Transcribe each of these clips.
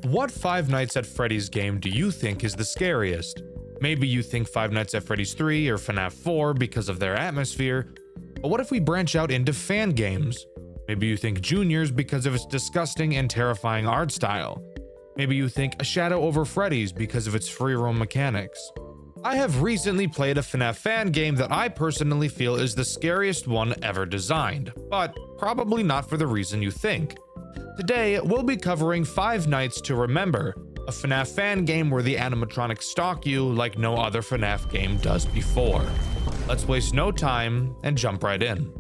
What Five Nights at Freddy's game do you think is the scariest? Maybe you think Five Nights at Freddy's 3 or FNAF 4 because of their atmosphere, but what if we branch out into fan games? Maybe you think Juniors because of its disgusting and terrifying art style. Maybe you think A Shadow Over Freddy's because of its free roam mechanics. I have recently played a FNAF fan game that I personally feel is the scariest one ever designed, but probably not for the reason you think. Today, we'll be covering Five Nights to Remember, a FNAF fan game where the animatronics stalk you like no other FNAF game does before. Let's waste no time and jump right in.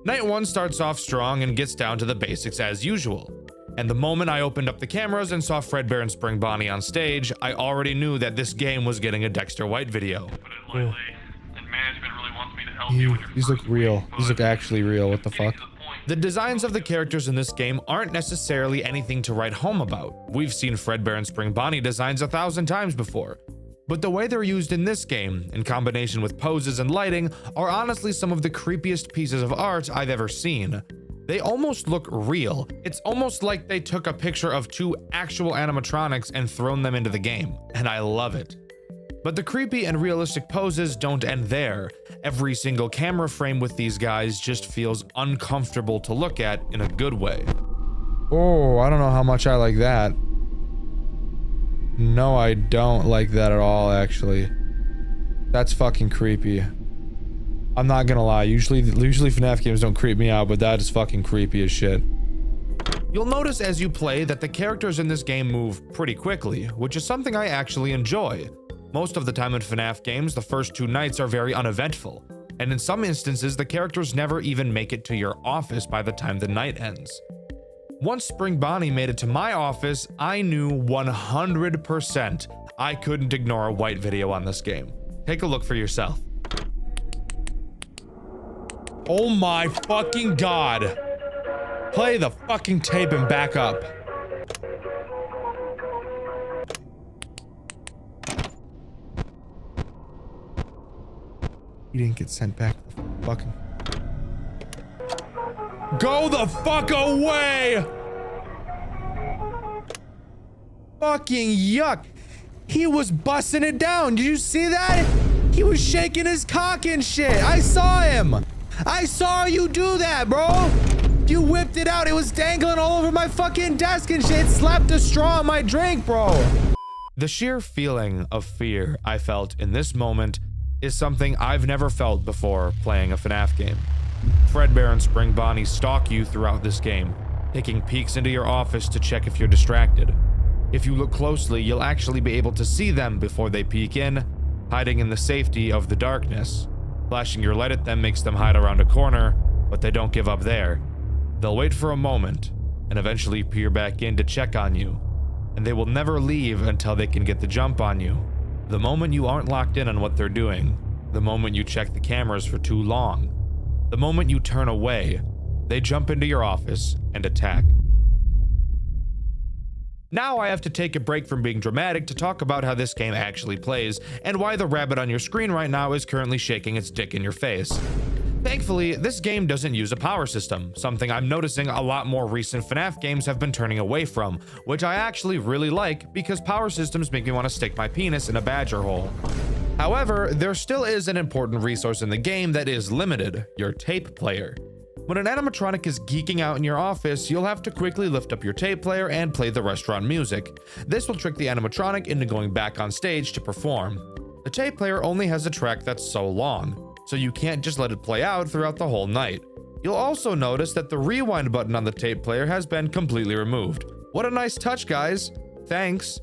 Night 1 starts off strong and gets down to the basics as usual. And the moment I opened up the cameras and saw Fredbear and Spring Bonnie on stage, I already knew that this game was getting a Dexter White video. And management really wants me to help you with your These look real. These look actually real. What the fuck? The designs of the characters in this game aren't necessarily anything to write home about. We've seen Fredbear and Spring Bonnie designs 1,000 times before. But the way they're used in this game, in combination with poses and lighting, are honestly some of the creepiest pieces of art I've ever seen. They almost look real. It's almost like they took a picture of two actual animatronics and thrown them into the game, and I love it. But the creepy and realistic poses don't end there. Every single camera frame with these guys just feels uncomfortable to look at in a good way. Oh, I don't know how much I like that. No, I don't like that at all, actually. That's fucking creepy. I'm not gonna lie, usually FNAF games don't creep me out, but that is fucking creepy as shit. You'll notice as you play that the characters in this game move pretty quickly, which is something I actually enjoy. Most of the time in FNAF games, the first 2 nights are very uneventful, and in some instances, the characters never even make it to your office by the time the night ends. Once Spring Bonnie made it to my office, I knew 100% I couldn't ignore a White video on this game. Take a look for yourself. Oh my fucking god. Play the fucking tape and back up. He didn't get sent back to the fucking... Go the fuck away! Fucking yuck. He was busting it down. Did you see that? He was shaking his cock and shit. I saw him. I saw you do that, bro. You whipped it out. It was dangling all over my fucking desk and shit. It slapped a straw in my drink, bro. The sheer feeling of fear I felt in this moment is something I've never felt before playing a FNAF game. Fredbear and Spring Bonnie stalk you throughout this game, taking peeks into your office to check if you're distracted. If you look closely, you'll actually be able to see them before they peek in, hiding in the safety of the darkness. Flashing your light at them makes them hide around a corner, but they don't give up there. They'll wait for a moment, and eventually peer back in to check on you, and they will never leave until they can get the jump on you. The moment you aren't locked in on what they're doing, the moment you check the cameras for too long, the moment you turn away, they jump into your office and attack. Now I have to take a break from being dramatic to talk about how this game actually plays, and why the rabbit on your screen right now is currently shaking its dick in your face. Thankfully, this game doesn't use a power system, something I'm noticing a lot more recent FNAF games have been turning away from, which I actually really like because power systems make me want to stick my penis in a badger hole. However, there still is an important resource in the game that is limited: your tape player. When an animatronic is geeking out in your office, you'll have to quickly lift up your tape player and play the restaurant music. This will trick the animatronic into going back on stage to perform. The tape player only has a track that's so long, so you can't just let it play out throughout the whole night. You'll also notice that the rewind button on the tape player has been completely removed. What a nice touch, guys. Thanks.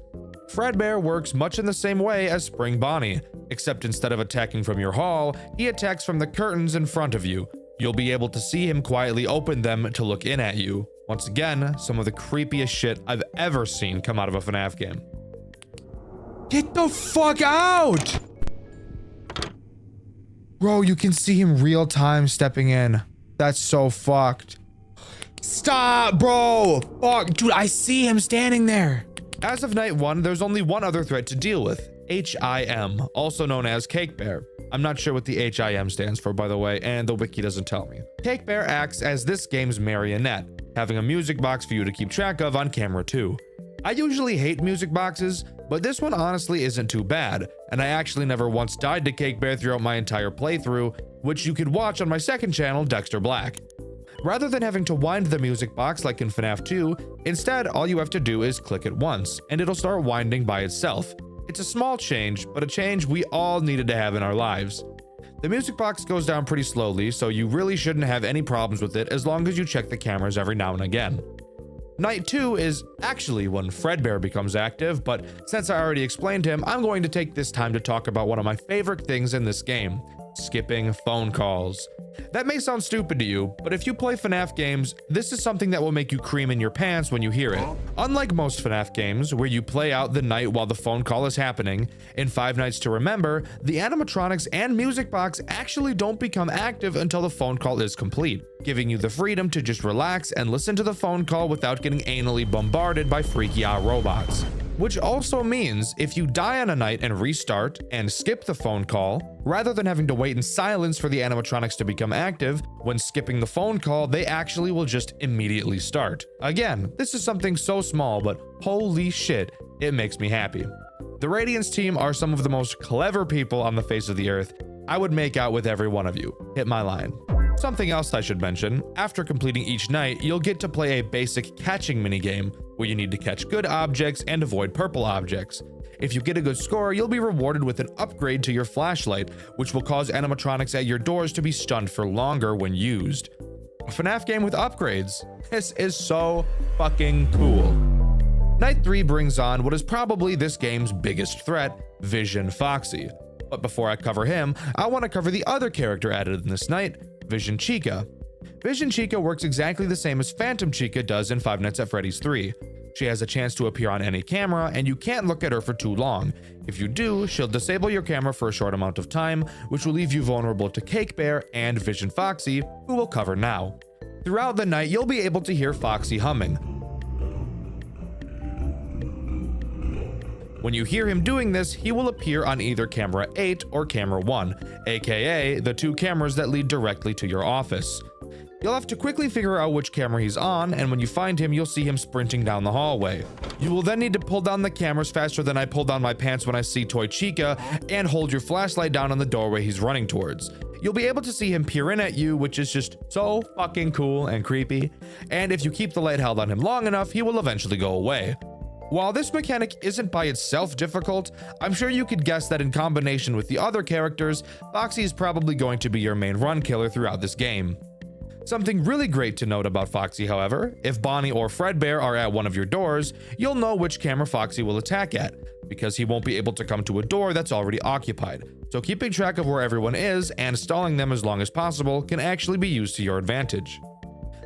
Fredbear works much in the same way as Spring Bonnie, except instead of attacking from your hall, he attacks from the curtains in front of you. You'll be able to see him quietly open them to look in at you. Once again, some of the creepiest shit I've ever seen come out of a FNAF game. Get the fuck out! Bro, you can see him real time stepping in. That's so fucked. Stop, bro! Fuck, dude, I see him standing there. As of night 1, there's only one other threat to deal with: HIM, also known as Cake Bear. I'm not sure what the HIM stands for, by the way, and the wiki doesn't tell me. Cake Bear acts as this game's marionette, having a music box for you to keep track of on camera too. I usually hate music boxes, but this one honestly isn't too bad, and I actually never once died to Cake Bear throughout my entire playthrough, which you could watch on my second channel, Dxtr Black. Rather than having to wind the music box like in FNAF 2, instead all you have to do is click it once, and it'll start winding by itself. It's a small change, but a change we all needed to have in our lives. The music box goes down pretty slowly, so you really shouldn't have any problems with it as long as you check the cameras every now and again. Night 2 is actually when Fredbear becomes active, but since I already explained him, I'm going to take this time to talk about one of my favorite things in this game: skipping phone calls. That may sound stupid to you, but if you play FNAF games, this is something that will make you cream in your pants when you hear it. Unlike most FNAF games, where you play out the night while the phone call is happening, in Five Nights to Remember, the animatronics and music box actually don't become active until the phone call is complete, giving you the freedom to just relax and listen to the phone call without getting anally bombarded by freaky-out robots. Which also means if you die on a night and restart and skip the phone call, rather than having to wait in silence for the animatronics to become active, when skipping the phone call, they actually will just immediately start. Again, this is something so small, but holy shit, it makes me happy. The Radiance team are some of the most clever people on the face of the earth. I would make out with every one of you. Hit my line. Something else I should mention, after completing each night, you'll get to play a basic catching minigame, where you need to catch good objects and avoid purple objects. If you get a good score, you'll be rewarded with an upgrade to your flashlight, which will cause animatronics at your doors to be stunned for longer when used. A FNAF game with upgrades. This is so fucking cool. Night 3 brings on what is probably this game's biggest threat, Vision Foxy. But before I cover him, I want to cover the other character added in this night, Vision Chica. Vision Chica works exactly the same as Phantom Chica does in Five Nights at Freddy's 3. She has a chance to appear on any camera, and you can't look at her for too long. If you do, she'll disable your camera for a short amount of time, which will leave you vulnerable to Cake Bear and Vision Foxy, who we'll cover now. Throughout the night, you'll be able to hear Foxy humming. When you hear him doing this, he will appear on either camera 8 or camera 1, aka the two cameras that lead directly to your office. You'll have to quickly figure out which camera he's on, and when you find him, you'll see him sprinting down the hallway. You will then need to pull down the cameras faster than I pull down my pants when I see Toy Chica, and hold your flashlight down on the doorway he's running towards. You'll be able to see him peer in at you, which is just so fucking cool and creepy, and if you keep the light held on him long enough, he will eventually go away. While this mechanic isn't by itself difficult, I'm sure you could guess that in combination with the other characters, Foxy is probably going to be your main run killer throughout this game. Something really great to note about Foxy, however, if Bonnie or Fredbear are at one of your doors, you'll know which camera Foxy will attack at, because he won't be able to come to a door that's already occupied. So keeping track of where everyone is and stalling them as long as possible can actually be used to your advantage.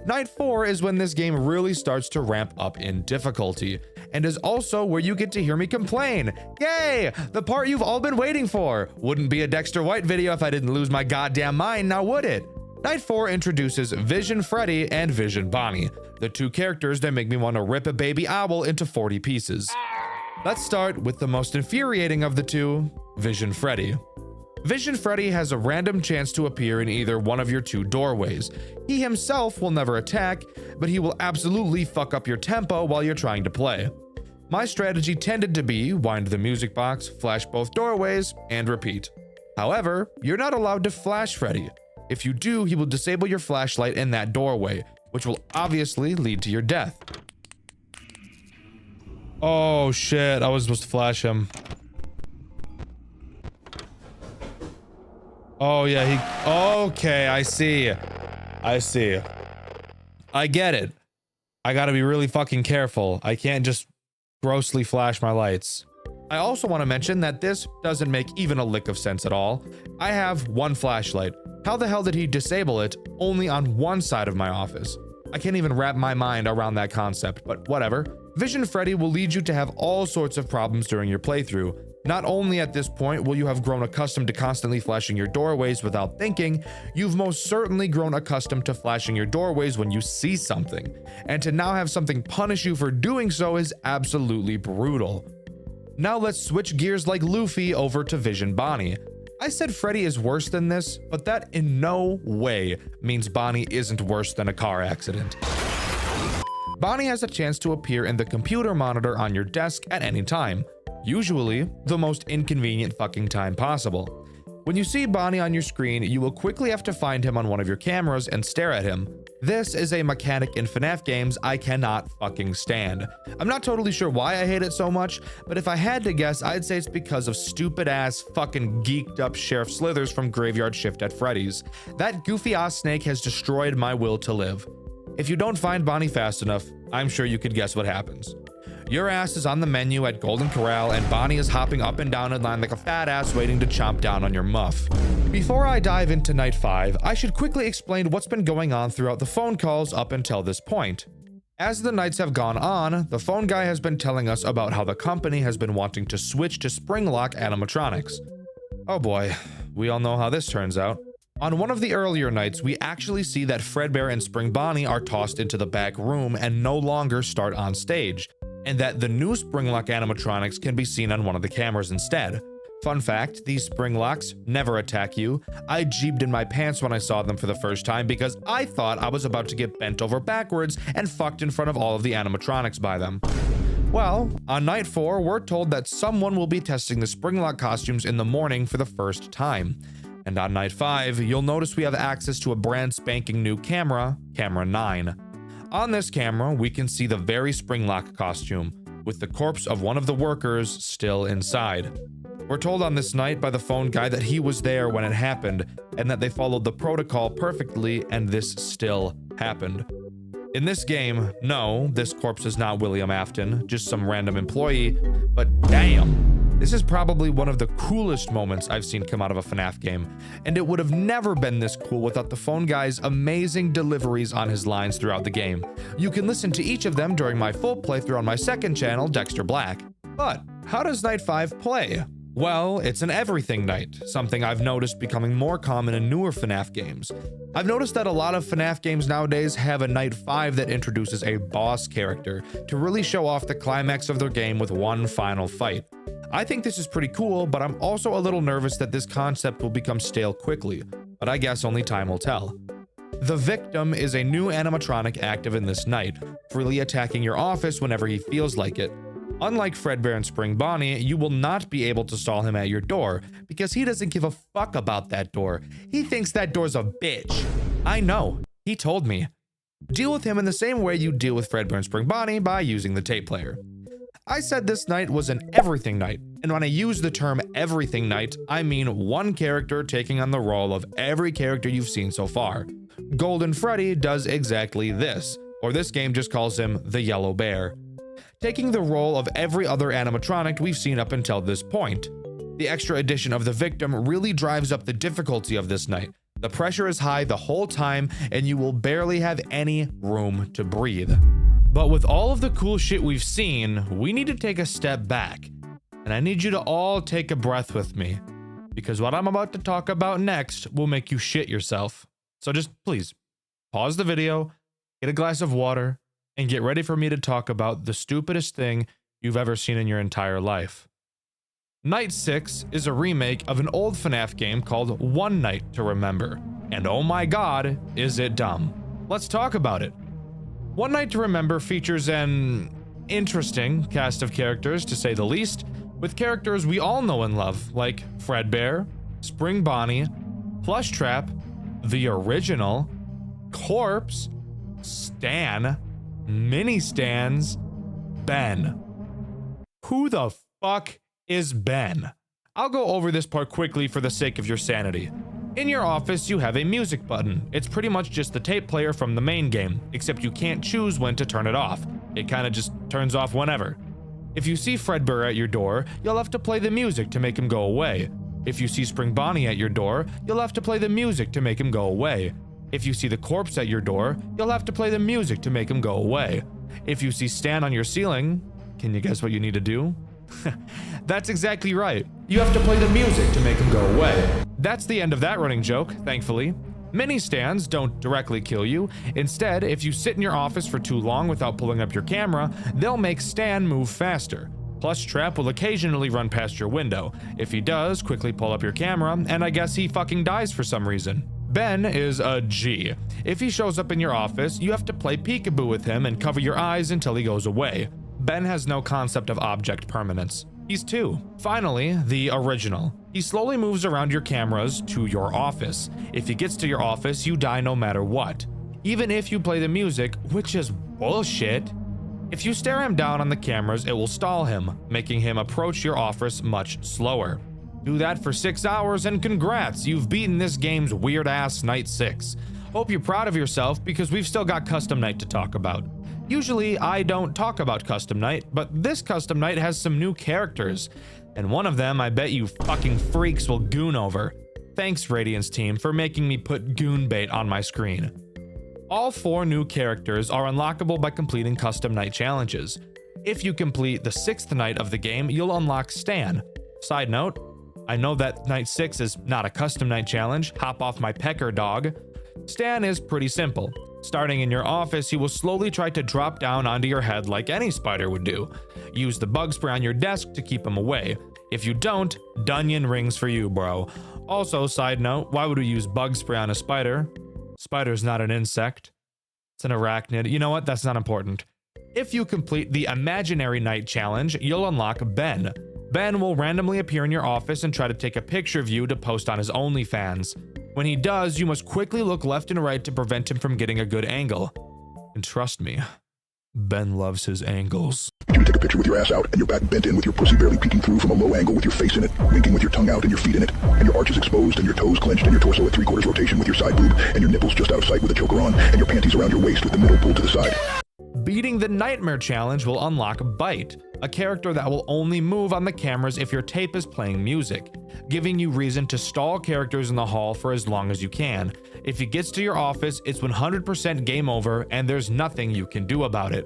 Night 4 is when this game really starts to ramp up in difficulty, and is also where you get to hear me complain. Yay! The part you've all been waiting for! Wouldn't be a Dxtr White video if I didn't lose my goddamn mind, now would it? Night 4 introduces Vision Freddy and Vision Bonnie, the two characters that make me want to rip a baby owl into 40 pieces. Let's start with the most infuriating of the two, Vision Freddy. Vision Freddy has a random chance to appear in either one of your two doorways. He himself will never attack, but he will absolutely fuck up your tempo while you're trying to play. My strategy tended to be wind the music box, flash both doorways, and repeat. However, you're not allowed to flash Freddy. If you do, he will disable your flashlight in that doorway, which will obviously lead to your death. Oh shit, I was supposed to flash him. Oh yeah, okay, I see. I get it. I gotta be really fucking careful. I can't just grossly flash my lights. I also want to mention that this doesn't make even a lick of sense at all. I have one flashlight. How the hell did he disable it only on one side of my office? I can't even wrap my mind around that concept, but whatever. Vision Freddy will lead you to have all sorts of problems during your playthrough. Not only at this point will you have grown accustomed to constantly flashing your doorways without thinking, you've most certainly grown accustomed to flashing your doorways when you see something. And to now have something punish you for doing so is absolutely brutal. Now let's switch gears like Luffy over to Vision Bonnie. I said Freddy is worse than this, but that in no way means Bonnie isn't worse than a car accident. Bonnie has a chance to appear in the computer monitor on your desk at any time, usually the most inconvenient fucking time possible. When you see Bonnie on your screen, you will quickly have to find him on one of your cameras and stare at him. This is a mechanic in FNAF games I cannot fucking stand. I'm not totally sure why I hate it so much, but if I had to guess, I'd say it's because of stupid ass fucking geeked up Sheriff Slithers from Graveyard Shift at Freddy's. That goofy ass snake has destroyed my will to live. If you don't find Bonnie fast enough, I'm sure you could guess what happens. Your ass is on the menu at Golden Corral and Bonnie is hopping up and down in line like a fat ass waiting to chomp down on your muff. Before I dive into Night 5, I should quickly explain what's been going on throughout the phone calls up until this point. As the nights have gone on, the phone guy has been telling us about how the company has been wanting to switch to Springlock animatronics. Oh boy, we all know how this turns out. On one of the earlier nights, we actually see that Fredbear and Spring Bonnie are tossed into the back room and no longer start on stage, and that the new Springlock animatronics can be seen on one of the cameras instead. Fun fact, these Springlocks never attack you. I jeebed in my pants when I saw them for the first time because I thought I was about to get bent over backwards and fucked in front of all of the animatronics by them. Well, on night 4, we're told that someone will be testing the Springlock costumes in the morning for the first time. And on night 5, you'll notice we have access to a brand spanking new camera, camera 9. On this camera, we can see the very Springlock costume, with the corpse of one of the workers still inside. We're told on this night by the phone guy that he was there when it happened, and that they followed the protocol perfectly, and this still happened. In this game, no, this corpse is not William Afton, just some random employee, but damn. This is probably one of the coolest moments I've seen come out of a FNAF game, and it would have never been this cool without the phone guy's amazing deliveries on his lines throughout the game. You can listen to each of them during my full playthrough on my second channel, Dxtr Black. But how does Night 5 play? Well, it's an everything night, something I've noticed becoming more common in newer FNAF games. I've noticed that a lot of FNAF games nowadays have a Night 5 that introduces a boss character to really show off the climax of their game with one final fight. I think this is pretty cool, but I'm also a little nervous that this concept will become stale quickly, but I guess only time will tell. The Victim is a new animatronic active in this night, freely attacking your office whenever he feels like it. Unlike Fredbear and Spring Bonnie, you will not be able to stall him at your door, because he doesn't give a fuck about that door. He thinks that door's a bitch. I know, he told me. Deal with him in the same way you deal with Fredbear and Spring Bonnie, by using the tape player. I said this night was an everything night, and when I use the term everything night, I mean one character taking on the role of every character you've seen so far. Golden Freddy does exactly this, or this game just calls him the Yellow Bear, taking the role of every other animatronic we've seen up until this point. The extra addition of the Victim really drives up the difficulty of this night. The pressure is high the whole time, and you will barely have any room to breathe. But with all of the cool shit we've seen, we need to take a step back. And I need you to all take a breath with me, because what I'm about to talk about next will make you shit yourself. So just please, pause the video, get a glass of water, and get ready for me to talk about the stupidest thing you've ever seen in your entire life. Night 6 is a remake of an old FNAF game called One Night to Remember, and oh my god, is it dumb. Let's talk about it. One Night to Remember features an interesting cast of characters, to say the least, with characters we all know and love, like Fredbear, Spring Bonnie, Plushtrap, the original, Corpse, Stan, Mini Stans, Ben. Who the fuck is Ben? I'll go over this part quickly for the sake of your sanity. In your office, you have a music button. It's pretty much just the tape player from the main game, except you can't choose when to turn it off. It kinda just turns off whenever. If you see Fredbear at your door, you'll have to play the music to make him go away. If you see Spring Bonnie at your door, you'll have to play the music to make him go away. If you see the corpse at your door, you'll have to play the music to make him go away. If you see Stan on your ceiling, can you guess what you need to do? That's exactly right. You have to play the music to make him go away. That's the end of that running joke, thankfully. Mini stands don't directly kill you. Instead, if you sit in your office for too long without pulling up your camera, they'll make Stan move faster. Plushtrap will occasionally run past your window. If he does, quickly pull up your camera, and I guess he fucking dies for some reason. Ben is a G. If he shows up in your office, you have to play peekaboo with him and cover your eyes until he goes away. Ben has no concept of object permanence. He's 2. Finally, the original. He slowly moves around your cameras to your office. If he gets to your office, you die no matter what. Even if you play the music, which is bullshit. If you stare him down on the cameras, it will stall him, making him approach your office much slower. Do that for 6 hours and congrats, you've beaten this game's weird-ass Night 6. Hope you're proud of yourself because we've still got Custom Night to talk about. Usually, I don't talk about Custom Night, but this Custom Night has some new characters, and one of them I bet you fucking freaks will goon over. Thanks, Radiance team, for making me put goon bait on my screen. All 4 new characters are unlockable by completing Custom Night challenges. If you complete the 6th night of the game, you'll unlock Stan. Side note, I know that Night 6 is not a Custom Night challenge, hop off my pecker dog. Stan is pretty simple. Starting in your office, he will slowly try to drop down onto your head like any spider would do. Use the bug spray on your desk to keep him away. If you don't, Dunyan rings for you, bro. Also, side note, why would we use bug spray on a spider? Spider's not an insect. It's an arachnid. You know what? That's not important. If you complete the Imaginary Night challenge, you'll unlock Ben. Ben will randomly appear in your office and try to take a picture of you to post on his OnlyFans. When he does, you must quickly look left and right to prevent him from getting a good angle. And trust me, Ben loves his angles. You take a picture with your ass out and your back bent in with your pussy barely peeking through from a low angle with your face in it, winking with your tongue out and your feet in it, and your arches exposed and your toes clenched and your torso at 3/4 rotation with your side boob and your nipples just out of sight with a choker on and your panties around your waist with the middle pulled to the side. Beating the Nightmare Challenge will unlock Bite, a character that will only move on the cameras if your tape is playing music, giving you reason to stall characters in the hall for as long as you can. If he gets to your office, it's 100% game over and there's nothing you can do about it.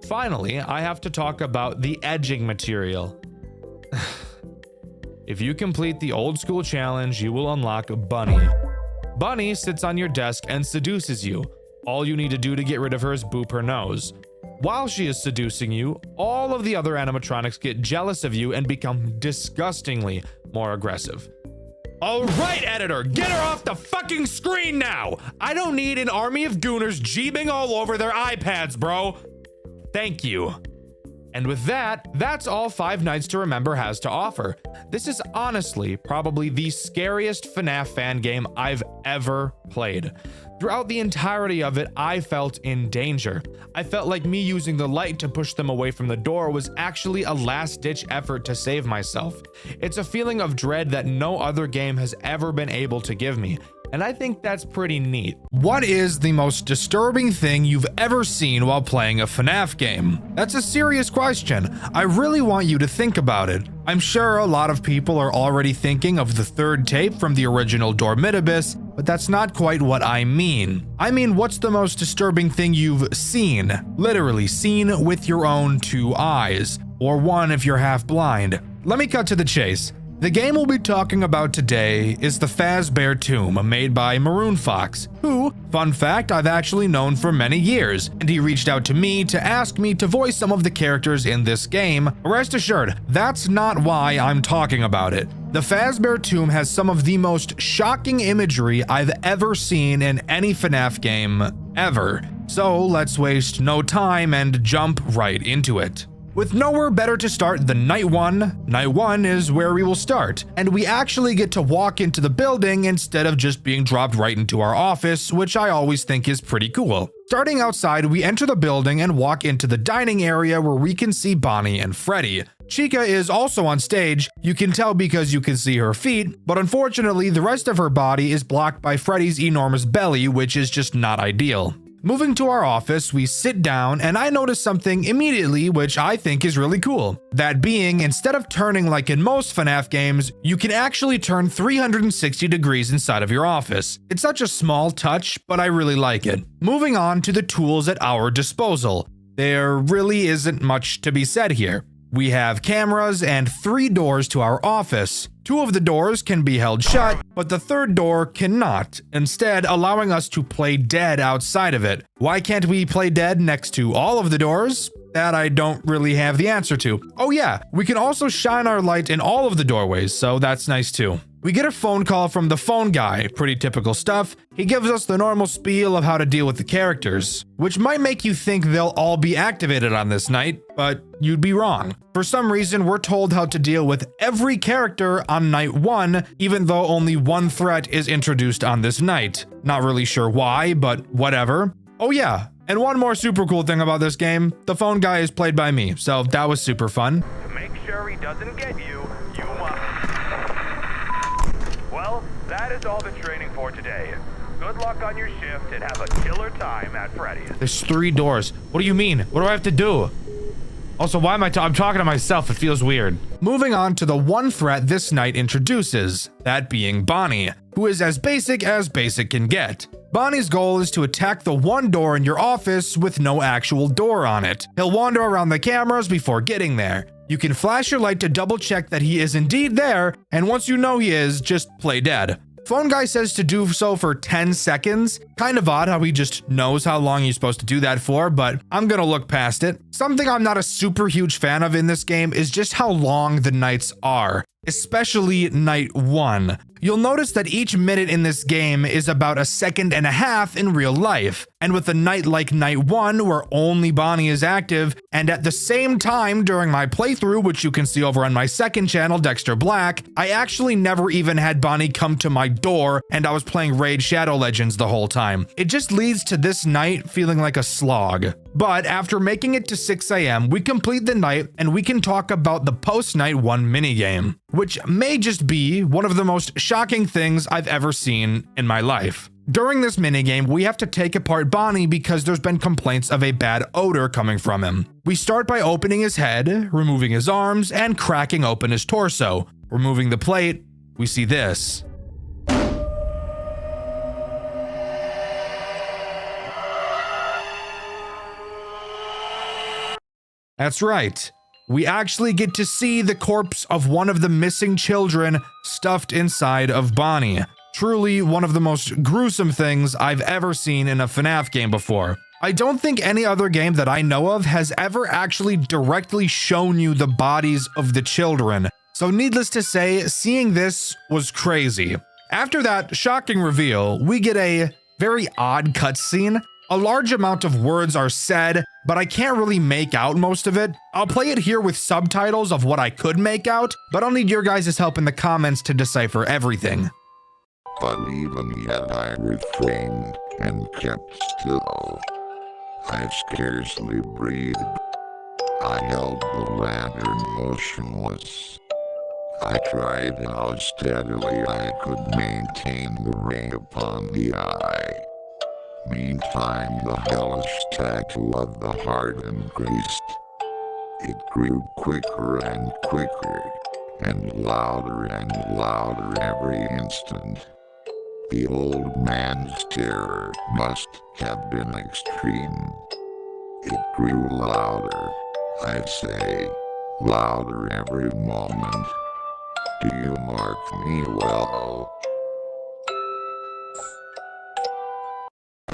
Finally, I have to talk about the edging material. If you complete the old school challenge, you will unlock Bunny. Bunny sits on your desk and seduces you. All you need to do to get rid of her is boop her nose. While she is seducing you, all of the other animatronics get jealous of you and become disgustingly more aggressive. All right, editor, get her off the fucking screen now! I don't need an army of gooners jeebing all over their iPads, bro. Thank you. And with that, that's all Five Nights to Remember has to offer. This is honestly probably the scariest FNAF fan game I've ever played. Throughout the entirety of it, I felt in danger. I felt like me using the light to push them away from the door was actually a last-ditch effort to save myself. It's a feeling of dread that no other game has ever been able to give me, and I think that's pretty neat. What is the most disturbing thing you've ever seen while playing a FNAF game? That's a serious question. I really want you to think about it. I'm sure a lot of people are already thinking of the 3rd tape from the original Dormitibus, but that's not quite what I mean. I mean, what's the most disturbing thing you've seen? Literally seen with your own 2 eyes, or one if you're half blind. Let me cut to the chase. The game we'll be talking about today is the Fazbear Tomb, made by Maroon Fox, who, fun fact, I've actually known for many years, and he reached out to me to ask me to voice some of the characters in this game. Rest assured, that's not why I'm talking about it. The Fazbear Tomb has some of the most shocking imagery I've ever seen in any FNAF game ever. So let's waste no time and jump right into it. With nowhere better to start than Night 1, Night 1 is where we will start, and we actually get to walk into the building instead of just being dropped right into our office, which I always think is pretty cool. Starting outside, we enter the building and walk into the dining area where we can see Bonnie and Freddy. Chica is also on stage, you can tell because you can see her feet, but unfortunately the rest of her body is blocked by Freddy's enormous belly, which is just not ideal. Moving to our office, we sit down and I notice something immediately which I think is really cool. That being, instead of turning like in most FNAF games, you can actually turn 360 degrees inside of your office. It's such a small touch, but I really like it. Moving on to the tools at our disposal. There really isn't much to be said here. We have cameras and 3 doors to our office. 2 of the doors can be held shut, but the 3rd door cannot, instead allowing us to play dead outside of it. Why can't we play dead next to all of the doors? That I don't really have the answer to. Oh yeah, we can also shine our light in all of the doorways, so that's nice too. We get a phone call from the phone guy, pretty typical stuff. He gives us the normal spiel of how to deal with the characters, which might make you think they'll all be activated on this night, but you'd be wrong. For some reason, we're told how to deal with every character on night 1, even though only one threat is introduced on this night. Not really sure why, but whatever. Oh yeah, and one more super cool thing about this game, the phone guy is played by me, so that was super fun. To make sure he doesn't get you, you must... Well, that is all the training for today. Good luck on your shift and have a killer time at Freddy's. There's 3 doors. What do you mean? What do I have to do? Also, why am I'm talking to myself? It feels weird. Moving on to the one threat this night introduces, that being Bonnie, who is as basic can get. Bonnie's goal is to attack the one door in your office with no actual door on it. He'll wander around the cameras before getting there. You can flash your light to double check that he is indeed there, and once you know he is, just play dead. Phone guy says to do so for 10 seconds. Kind of odd how he just knows how long you're supposed to do that for, but I'm gonna look past it. Something I'm not a super huge fan of in this game is just how long the nights are, especially night 1. You'll notice that each minute in this game is about 1.5 seconds in real life. And with a night like night 1, where only Bonnie is active, and at the same time during my playthrough, which you can see over on my second channel, Dxtr Black, I actually never even had Bonnie come to my door, and I was playing Raid Shadow Legends the whole time. It just leads to this night feeling like a slog. But after making it to 6 AM, we complete the night, and we can talk about the post-night 1 minigame, which may just be one of the most shocking things I've ever seen in my life. During this minigame, we have to take apart Bonnie because there's been complaints of a bad odor coming from him. We start by opening his head, removing his arms, and cracking open his torso. Removing the plate, we see this. That's right. We actually get to see the corpse of one of the missing children stuffed inside of Bonnie. Truly one of the most gruesome things I've ever seen in a FNAF game before. I don't think any other game that I know of has ever actually directly shown you the bodies of the children. So needless to say, seeing this was crazy. After that shocking reveal, we get a very odd cutscene. A large amount of words are said, but I can't really make out most of it. I'll play it here with subtitles of what I could make out, but I'll need your guys' help in the comments to decipher everything. But even yet I refrained and kept still. I scarcely breathed. I held the lantern motionless. I tried how steadily I could maintain the ray upon the eye. Meantime, the hellish tattoo of the heart increased. It grew quicker and quicker, and louder every instant. The old man's terror must have been extreme. It grew louder, I say, louder every moment. Do you mark me well?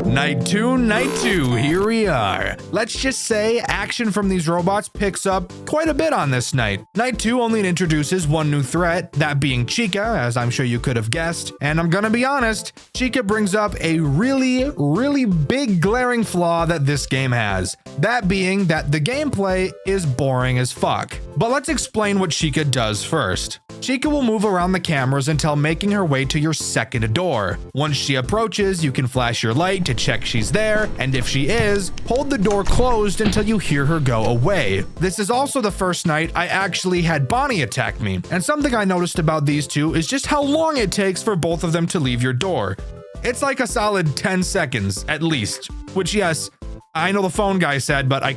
Night 2, here we are. Let's just say action from these robots picks up quite a bit on this night. Night 2 only introduces one new threat, that being Chica, as I'm sure you could have guessed. And I'm gonna be honest, Chica brings up a really big glaring flaw that this game has. That being that the gameplay is boring as fuck. But let's explain what Chica does first. Chica will move around the cameras until making her way to your second door. Once she approaches, you can flash your light to check she's there, and if she is, hold the door closed until you hear her go away. This is also the first night I actually had Bonnie attack me, and something I noticed about these two is just how long it takes for both of them to leave your door. It's like a solid 10 seconds, at least. Which, yes, I know the phone guy said, but I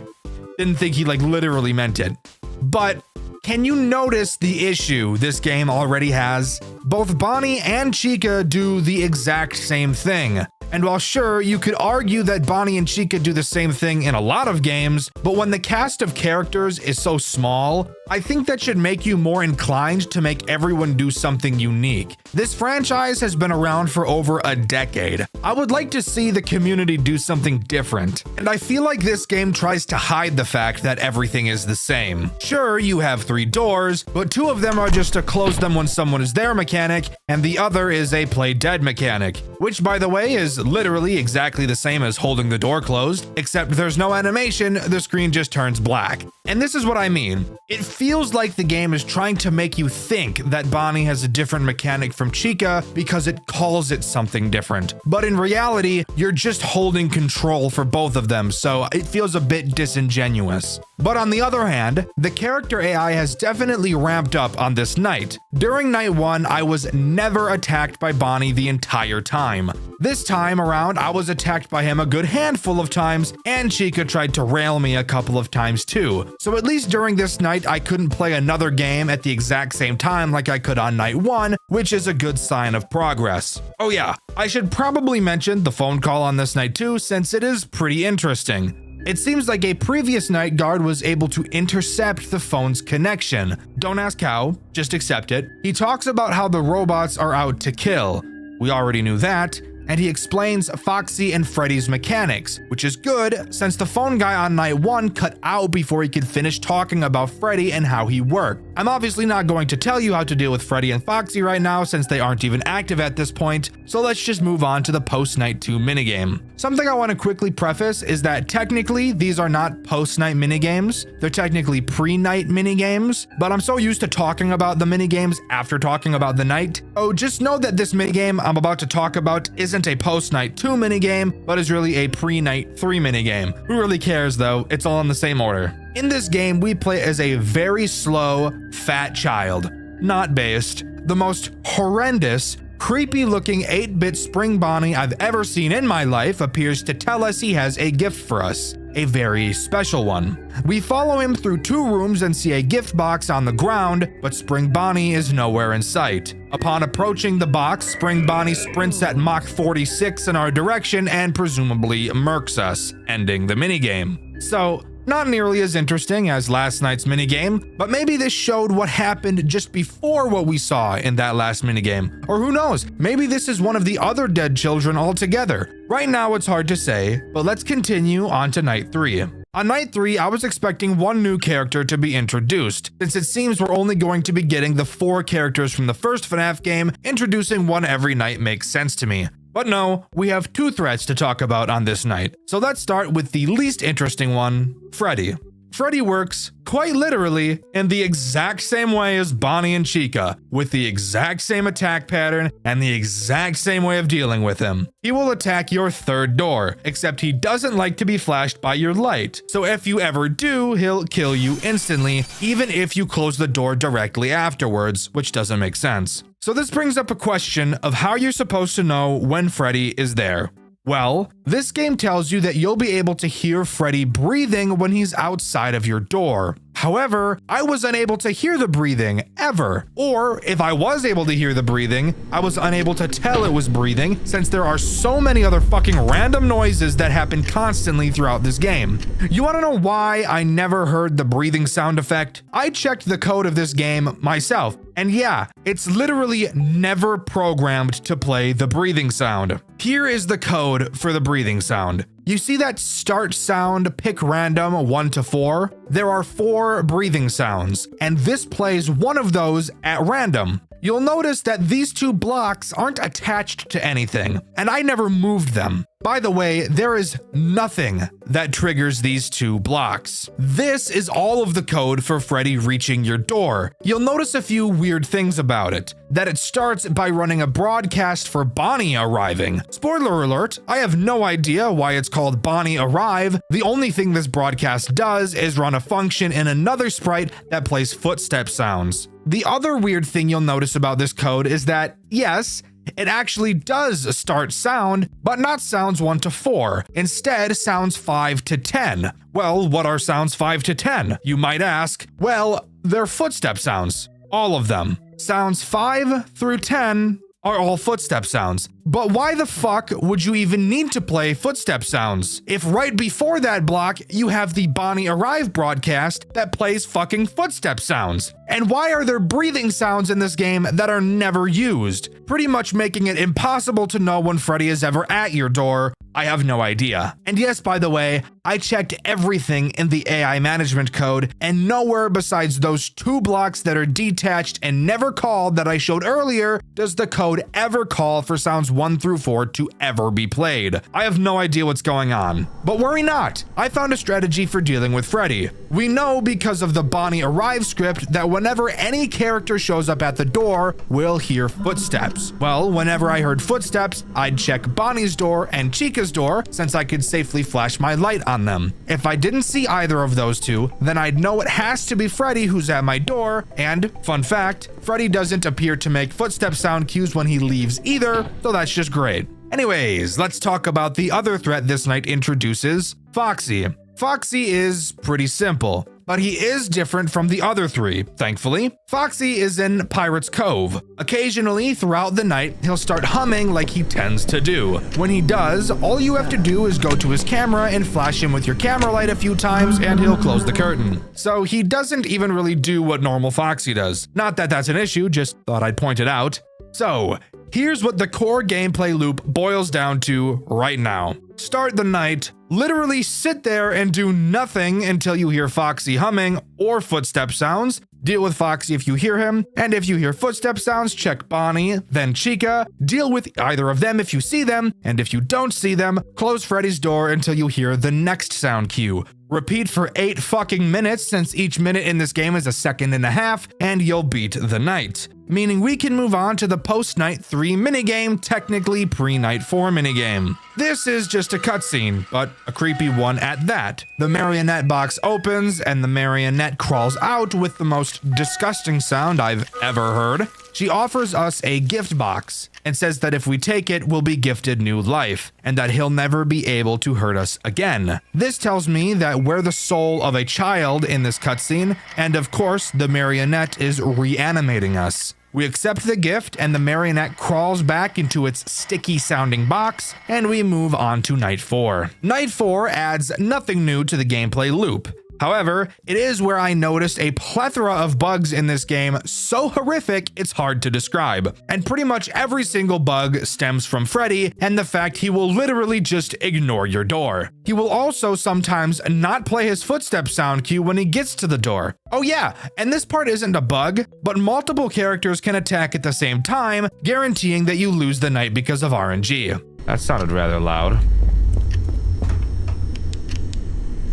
didn't think he literally meant it. But can you notice the issue this game already has? Both Bonnie and Chica do the exact same thing. And while sure, you could argue that Bonnie and Chica do the same thing in a lot of games, but when the cast of characters is so small, I think that should make you more inclined to make everyone do something unique. This franchise has been around for over a decade. I would like to see the community do something different, and I feel like this game tries to hide the fact that everything is the same. Sure, you have 3 doors, but 2 of them are just a close them when someone is there mechanic, and the other is a play dead mechanic, which by the way is literally exactly the same as holding the door closed, except there's no animation, the screen just turns black. And this is what I mean. It feels like the game is trying to make you think that Bonnie has a different mechanic from Chica because it calls it something different. But in reality, you're just holding control for both of them, so it feels a bit disingenuous. But on the other hand, the character AI has definitely ramped up on this night. During night 1, I was never attacked by Bonnie the entire time. This time around, I was attacked by him a good handful of times, and Chica tried to rail me a couple of times too. So at least during this night, I couldn't play another game at the exact same time like I could on night 1, which is a good sign of progress. Oh yeah, I should probably mention the phone call on this night too, since it is pretty interesting. It seems like a previous night guard was able to intercept the phone's connection. Don't ask how, just accept it. He talks about how the robots are out to kill. We already knew that. And he explains Foxy and Freddy's mechanics, which is good since the phone guy on night 1 cut out before he could finish talking about Freddy and how he worked. I'm obviously not going to tell you how to deal with Freddy and Foxy right now since they aren't even active at this point, so let's just move on to the post-night 2 minigame. Something I want to quickly preface is that technically these are not post-night minigames, they're technically pre-night minigames, but I'm so used to talking about the minigames after talking about the night. Oh, just know that this minigame I'm about to talk about isn't a post-night 2 minigame, but is really a pre-night 3 minigame. Who really cares though? It's all in the same order. In this game, we play as a very slow, fat child. Not based. The most horrendous, creepy-looking 8-bit Spring Bonnie I've ever seen in my life appears to tell us he has a gift for us. A very special one. We follow him through 2 rooms and see a gift box on the ground, but Spring Bonnie is nowhere in sight. Upon approaching the box, Spring Bonnie sprints at Mach 46 in our direction and presumably murks us, ending the minigame. So, not nearly as interesting as last night's minigame, but maybe this showed what happened just before what we saw in that last minigame. Or who knows, maybe this is one of the other dead children altogether. Right now it's hard to say, but let's continue on to night 3. On night 3, I was expecting one new character to be introduced, since it seems we're only going to be getting the 4 characters from the first FNAF game. Introducing one every night makes sense to me. But no, we have 2 threats to talk about on this night. So let's start with the least interesting one, Freddy. Freddy works, quite literally, in the exact same way as Bonnie and Chica, with the exact same attack pattern and the exact same way of dealing with him. He will attack your 3rd door, except he doesn't like to be flashed by your light. So if you ever do, he'll kill you instantly, even if you close the door directly afterwards, which doesn't make sense. So this brings up a question of how you're supposed to know when Freddy is there. Well, this game tells you that you'll be able to hear Freddy breathing when he's outside of your door. However, I was unable to hear the breathing, ever. Or, if I was able to hear the breathing, I was unable to tell it was breathing, since there are so many other fucking random noises that happen constantly throughout this game. You wanna know why I never heard the breathing sound effect? I checked the code of this game myself, and yeah, it's literally never programmed to play the breathing sound. Here is the code for the breathing sound. You see that start sound, pick random 1 to 4? There are 4 breathing sounds, and this plays one of those at random. You'll notice that these 2 blocks aren't attached to anything, and I never moved them. By the way, there is nothing that triggers these 2 blocks. This is all of the code for Freddy reaching your door. You'll notice a few weird things about it. That it starts by running a broadcast for Bonnie arriving. Spoiler alert, I have no idea why it's called Bonnie Arrive. The only thing this broadcast does is run a function in another sprite that plays footstep sounds. The other weird thing you'll notice about this code is that, yes, it actually does start sound, but not sounds 1 to 4. Instead, sounds 5 to 10. Well, what are sounds 5 to 10? You might ask. Well, they're footstep sounds. All of them. Sounds 5 through 10 are all footstep sounds. But why the fuck would you even need to play footstep sounds if right before that block you have the Bonnie Arrive broadcast that plays fucking footstep sounds? And why are there breathing sounds in this game that are never used, pretty much making it impossible to know when Freddy is ever at your door? I have no idea. And yes, by the way, I checked everything in the AI management code, and nowhere besides those 2 blocks that are detached and never called that I showed earlier does the code ever call for sounds 1 through 4 to ever be played. I have no idea what's going on. But worry not, I found a strategy for dealing with Freddy. We know because of the Bonnie Arrive script that whenever any character shows up at the door, we'll hear footsteps. Well, whenever I heard footsteps, I'd check Bonnie's door and Chica's door, since I could safely flash my light on them. If I didn't see either of those two, then I'd know it has to be Freddy who's at my door, and fun fact, Freddy doesn't appear to make footstep sound cues when he leaves either, so that's just great. Anyways, let's talk about the other threat this night introduces, Foxy. Foxy is pretty simple, but he is different from the other 3, thankfully. Foxy is in Pirate's Cove. Occasionally, throughout the night, he'll start humming like he tends to do. When he does, all you have to do is go to his camera and flash him with your camera light a few times and he'll close the curtain. So he doesn't even really do what normal Foxy does. Not that that's an issue, just thought I'd point it out. So, here's what the core gameplay loop boils down to right now. Start the night, literally sit there and do nothing until you hear Foxy humming or footstep sounds. Deal with Foxy if you hear him, and if you hear footstep sounds, check Bonnie, then Chica. Deal with either of them if you see them, and if you don't see them, close Freddy's door until you hear the next sound cue. Repeat for 8 fucking minutes, since each minute in this game is a second and a half, and you'll beat the night. Meaning we can move on to the post-night 3 minigame, technically pre-night 4 minigame. This is just a cutscene, but a creepy one at that. The marionette box opens, and the marionette crawls out with the most disgusting sound I've ever heard. She offers us a gift box and says that if we take it, we'll be gifted new life, and that he'll never be able to hurt us again. This tells me that we're the soul of a child in this cutscene, and of course, the marionette is reanimating us. We accept the gift, and the marionette crawls back into its sticky-sounding box, and we move on to Night 4. Night 4 adds nothing new to the gameplay loop. However, it is where I noticed a plethora of bugs in this game so horrific it's hard to describe. And pretty much every single bug stems from Freddy and the fact he will literally just ignore your door. He will also sometimes not play his footstep sound cue when he gets to the door. Oh yeah, and this part isn't a bug, but multiple characters can attack at the same time, guaranteeing that you lose the night because of RNG. That sounded rather loud.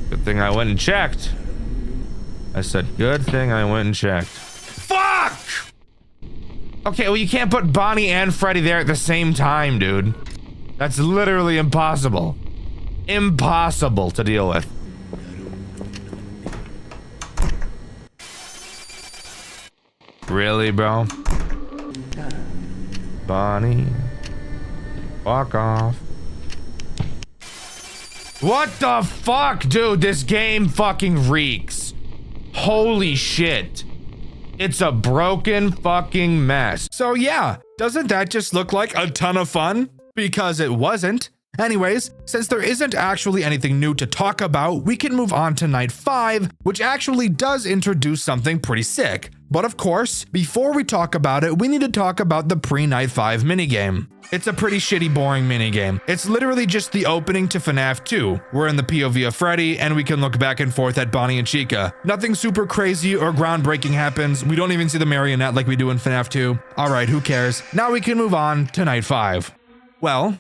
Good thing I went and checked. I said, good thing I went and checked. Fuck! Okay, well, you can't put Bonnie and Freddy there at the same time, dude. That's literally impossible. Impossible to deal with. Really, bro? Bonnie. Fuck off. What the fuck, dude? This game fucking reeks. Holy shit. It's a broken fucking mess. So yeah, doesn't that just look like a ton of fun? Because it wasn't. Anyways, since there isn't actually anything new to talk about, we can move on to Night 5, which actually does introduce something pretty sick. But of course, before we talk about it, we need to talk about the pre-Night 5 minigame. It's a pretty shitty, boring minigame. It's literally just the opening to FNAF 2. We're in the POV of Freddy, and we can look back and forth at Bonnie and Chica. Nothing super crazy or groundbreaking happens. We don't even see the marionette like we do in FNAF 2. Alright, who cares? Now we can move on to Night 5. Well,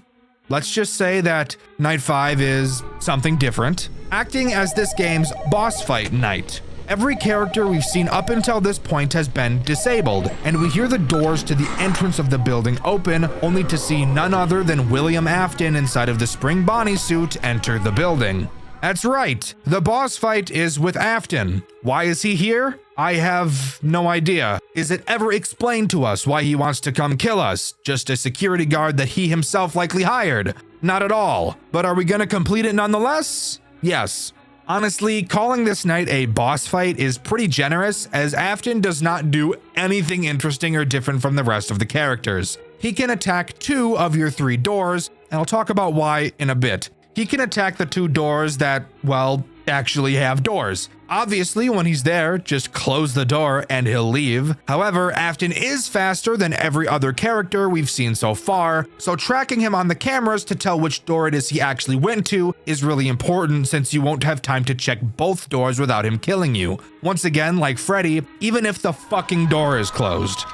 let's just say that Night 5 is something different, acting as this game's boss fight night. Every character we've seen up until this point has been disabled, and we hear the doors to the entrance of the building open, only to see none other than William Afton inside of the Spring Bonnie suit enter the building. That's right, the boss fight is with Afton. Why is he here? I have no idea. Is it ever explained to us why he wants to come kill us? Just a security guard that he himself likely hired? Not at all. But are we gonna complete it nonetheless? Yes. Honestly, calling this night a boss fight is pretty generous, as Afton does not do anything interesting or different from the rest of the characters. he can attack 2 of your 3 doors, and I'll talk about why in a bit. He can attack the 2 doors that, well, actually have doors. Obviously, when he's there, just close the door and he'll leave. However, Afton is faster than every other character we've seen so far, so tracking him on the cameras to tell which door it is he actually went to is really important, since you won't have time to check both doors without him killing you. Once again, like Freddy, even if the fucking door is closed.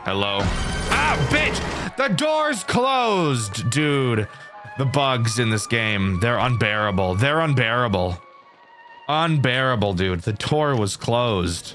Hello? Ah, bitch! The door's closed, dude. The bugs in this game, they're unbearable. They're unbearable. Unbearable, dude. The door was closed.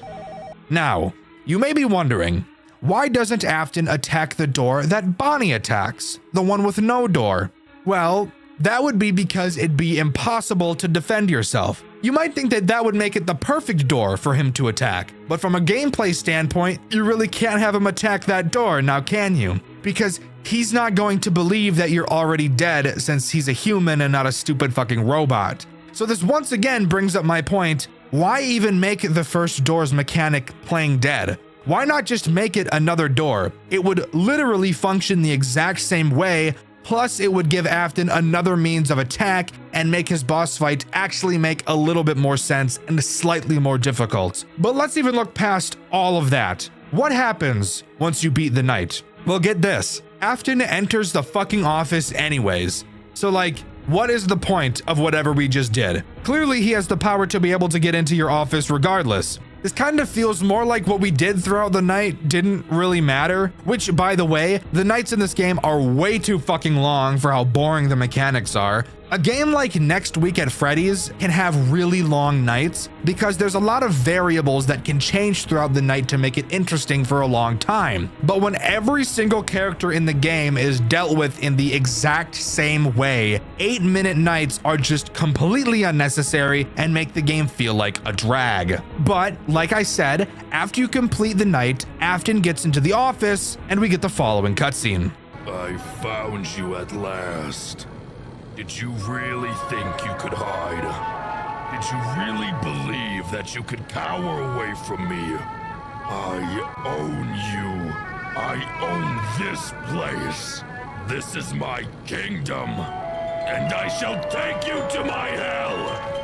Now, you may be wondering, why doesn't Afton attack the door that Bonnie attacks? The one with no door? Well, that would be because it'd be impossible to defend yourself. You might think that that would make it the perfect door for him to attack, but from a gameplay standpoint, you really can't have him attack that door, now can you? Because he's not going to believe that you're already dead, since he's a human and not a stupid fucking robot. So this once again brings up my point, why even make the first door's mechanic playing dead? Why not just make it another door? It would literally function the exact same way, plus it would give Afton another means of attack and make his boss fight actually make a little bit more sense and slightly more difficult. But let's even look past all of that. What happens once you beat the night? Well, get this. Afton enters the fucking office anyways. So like, what is the point of whatever we just did? Clearly he has the power to be able to get into your office regardless. This kind of feels more like what we did throughout the night didn't really matter, which, by the way, the nights in this game are way too fucking long for how boring the mechanics are. A game like Next Week at Freddy's can have really long nights because there's a lot of variables that can change throughout the night to make it interesting for a long time. But when every single character in the game is dealt with in the exact same way, 8-minute nights are just completely unnecessary and make the game feel like a drag. But like I said, after you complete the night, Afton gets into the office and we get the following cutscene. I found you at last. Did you really think you could hide? Did you really believe that you could cower away from me? I own you. I own this place. This is my kingdom, and I shall take you to my hell.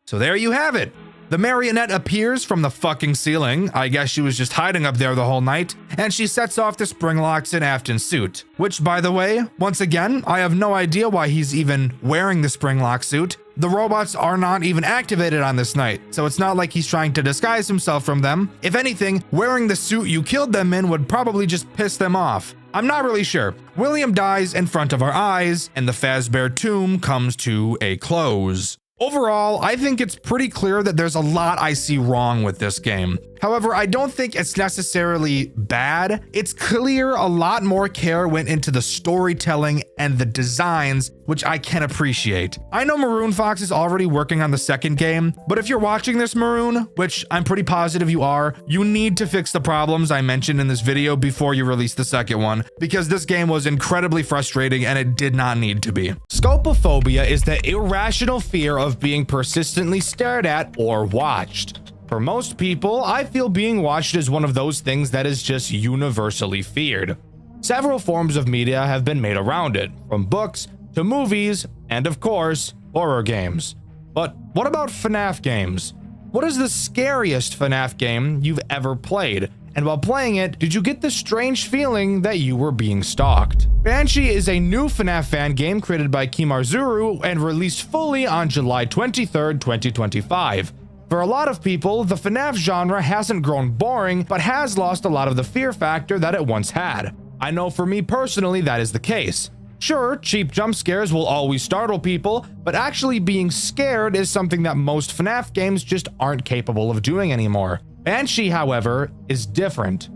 So there you have it. The marionette appears from the fucking ceiling. I guess she was just hiding up there the whole night, and she sets off the Springlocks in Afton's suit. Which, by the way, once again, I have no idea why he's even wearing the Springlock suit. The robots are not even activated on this night, so it's not like he's trying to disguise himself from them. If anything, wearing the suit you killed them in would probably just piss them off. I'm not really sure. William dies in front of our eyes, and the Fazbear Tomb comes to a close. Overall, I think it's pretty clear that there's a lot I see wrong with this game. However, I don't think it's necessarily bad. It's clear a lot more care went into the storytelling and the designs, which I can appreciate. I know Maroon Fox is already working on the second game, but if you're watching this, Maroon, which I'm pretty positive you are, you need to fix the problems I mentioned in this video before you release the second one, because this game was incredibly frustrating and it did not need to be. Scopophobia is the irrational fear of being persistently stared at or watched. For most people, I feel being watched is one of those things that is just universally feared. Several forms of media have been made around it, from books to movies, and of course, horror games. But what about FNAF games? What is the scariest FNAF game you've ever played? And while playing it, did you get the strange feeling that you were being stalked? Banshee is a new FNAF fan game created by Kimarzuru and released fully on July 23rd, 2025. For a lot of people, the FNAF genre hasn't grown boring, but has lost a lot of the fear factor that it once had. I know for me personally that is the case. Sure, cheap jump scares will always startle people, but actually being scared is something that most FNAF games just aren't capable of doing anymore. Banshee, however, is different.